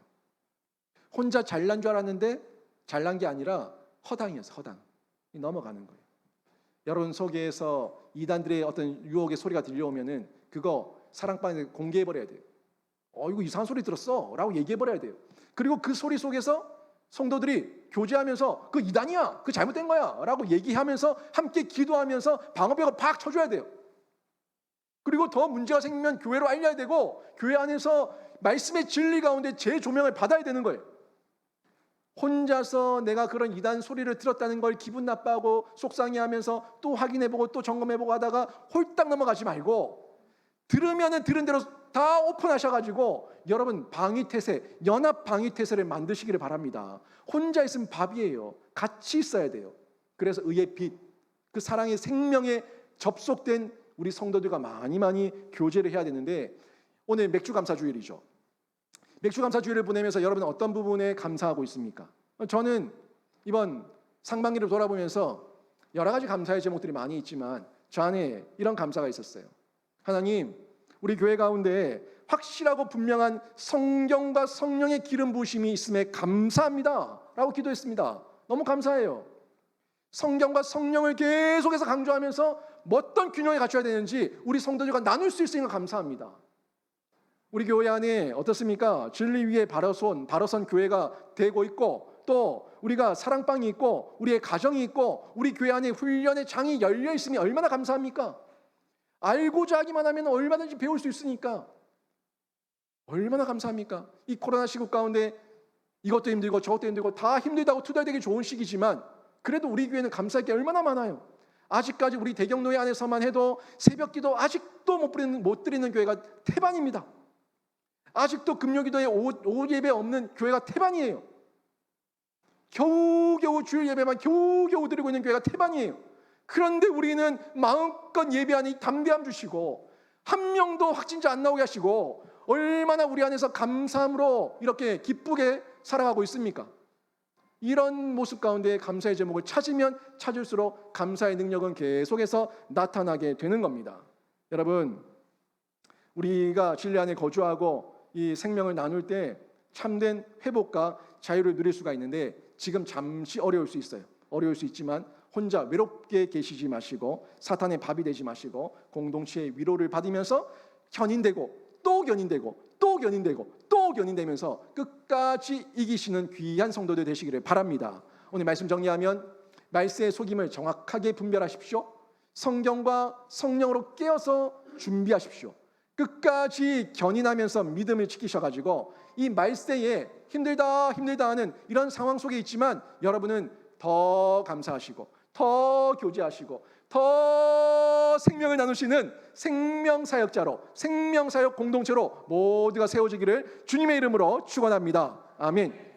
혼자 잘난 줄 알았는데 잘난 게 아니라 허당이었어. 허당. 넘어가는 거예요. 여러분 속에서 이단들의 어떤 유혹의 소리가 들려오면은 그거 사랑방에 공개해버려야 돼요. 이거 이상한 소리 들었어 라고 얘기해버려야 돼요. 그리고 그 소리 속에서 성도들이 교제하면서 그 이단이야, 그 잘못된 거야 라고 얘기하면서 함께 기도하면서 방어벽을 팍 쳐줘야 돼요. 그리고 더 문제가 생기면 교회로 알려야 되고 교회 안에서 말씀의 진리 가운데 재조명을 받아야 되는 거예요. 혼자서 내가 그런 이단 소리를 들었다는 걸 기분 나빠하고 속상해하면서 또 확인해보고 또 점검해보고 하다가 홀딱 넘어가지 말고 들으면은 들은 대로 다 오픈하셔가지고 여러분 방위태세, 연합 방위태세를 만드시기를 바랍니다. 혼자 있으면 밥이에요. 같이 있어야 돼요. 그래서 의의 빛, 그 사랑의 생명에 접속된 우리 성도들과 많이 교제를 해야 되는데 오늘 맥주 감사 주일이죠. 맥주 감사 주일을 보내면서 여러분 어떤 부분에 감사하고 있습니까? 저는 이번 상반기를 돌아보면서 여러 가지 감사의 제목들이 많이 있지만 저 안에 이런 감사가 있었어요. 하나님, 우리 교회 가운데 확실하고 분명한 성경과 성령의 기름 부으심이 있음에 감사합니다 라고 기도했습니다. 너무 감사해요. 성경과 성령을 계속해서 강조하면서 어떤 균형을 갖춰야 되는지 우리 성도들과 나눌 수 있으니까 감사합니다. 우리 교회 안에 어떻습니까? 진리 위에 바로선 교회가 되고 있고 또 우리가 사랑방이 있고 우리의 가정이 있고 우리 교회 안에 훈련의 장이 열려 있으니 얼마나 감사합니까? 알고자 하기만 하면 얼마든지 배울 수 있으니까 얼마나 감사합니까? 이 코로나 시국 가운데 이것도 힘들고 저것도 힘들고 다 힘들다고 투덜대기 좋은 시기지만 그래도 우리 교회는 감사할 게 얼마나 많아요. 아직까지 우리 대경노예 안에서만 해도 새벽기도 아직도 못 드리는 교회가 태반입니다. 아직도 금요기도에 오후 예배 없는 교회가 태반이에요. 겨우겨우 주일 예배만 겨우겨우 드리고 있는 교회가 태반이에요. 그런데 우리는 마음껏 예배하니 담대함 주시고 한 명도 확진자 안 나오게 하시고 얼마나 우리 안에서 감사함으로 이렇게 기쁘게 살아가고 있습니까? 이런 모습 가운데 감사의 제목을 찾으면 찾을수록 감사의 능력은 계속해서 나타나게 되는 겁니다. 여러분, 우리가 진리 안에 거주하고 이 생명을 나눌 때 참된 회복과 자유를 누릴 수가 있는데 지금 잠시 어려울 수 있어요. 어려울 수 있지만 혼자 외롭게 계시지 마시고 사탄의 밥이 되지 마시고 공동체의 위로를 받으면서 견인되고 또 견인되고 또 견인되고 또 견인되면서 끝까지 이기시는 귀한 성도들 되시기를 바랍니다. 오늘 말씀 정리하면 말세의 속임을 정확하게 분별하십시오. 성경과 성령으로 깨어서 준비하십시오. 끝까지 견인하면서 믿음을 지키셔가지고 이 말세에 힘들다 하는 이런 상황 속에 있지만 여러분은 더 감사하시고 더 교제하시고 더 생명을 나누시는 생명사역자로 생명사역 공동체로 모두가 세워지기를 주님의 이름으로 축원합니다. 아멘.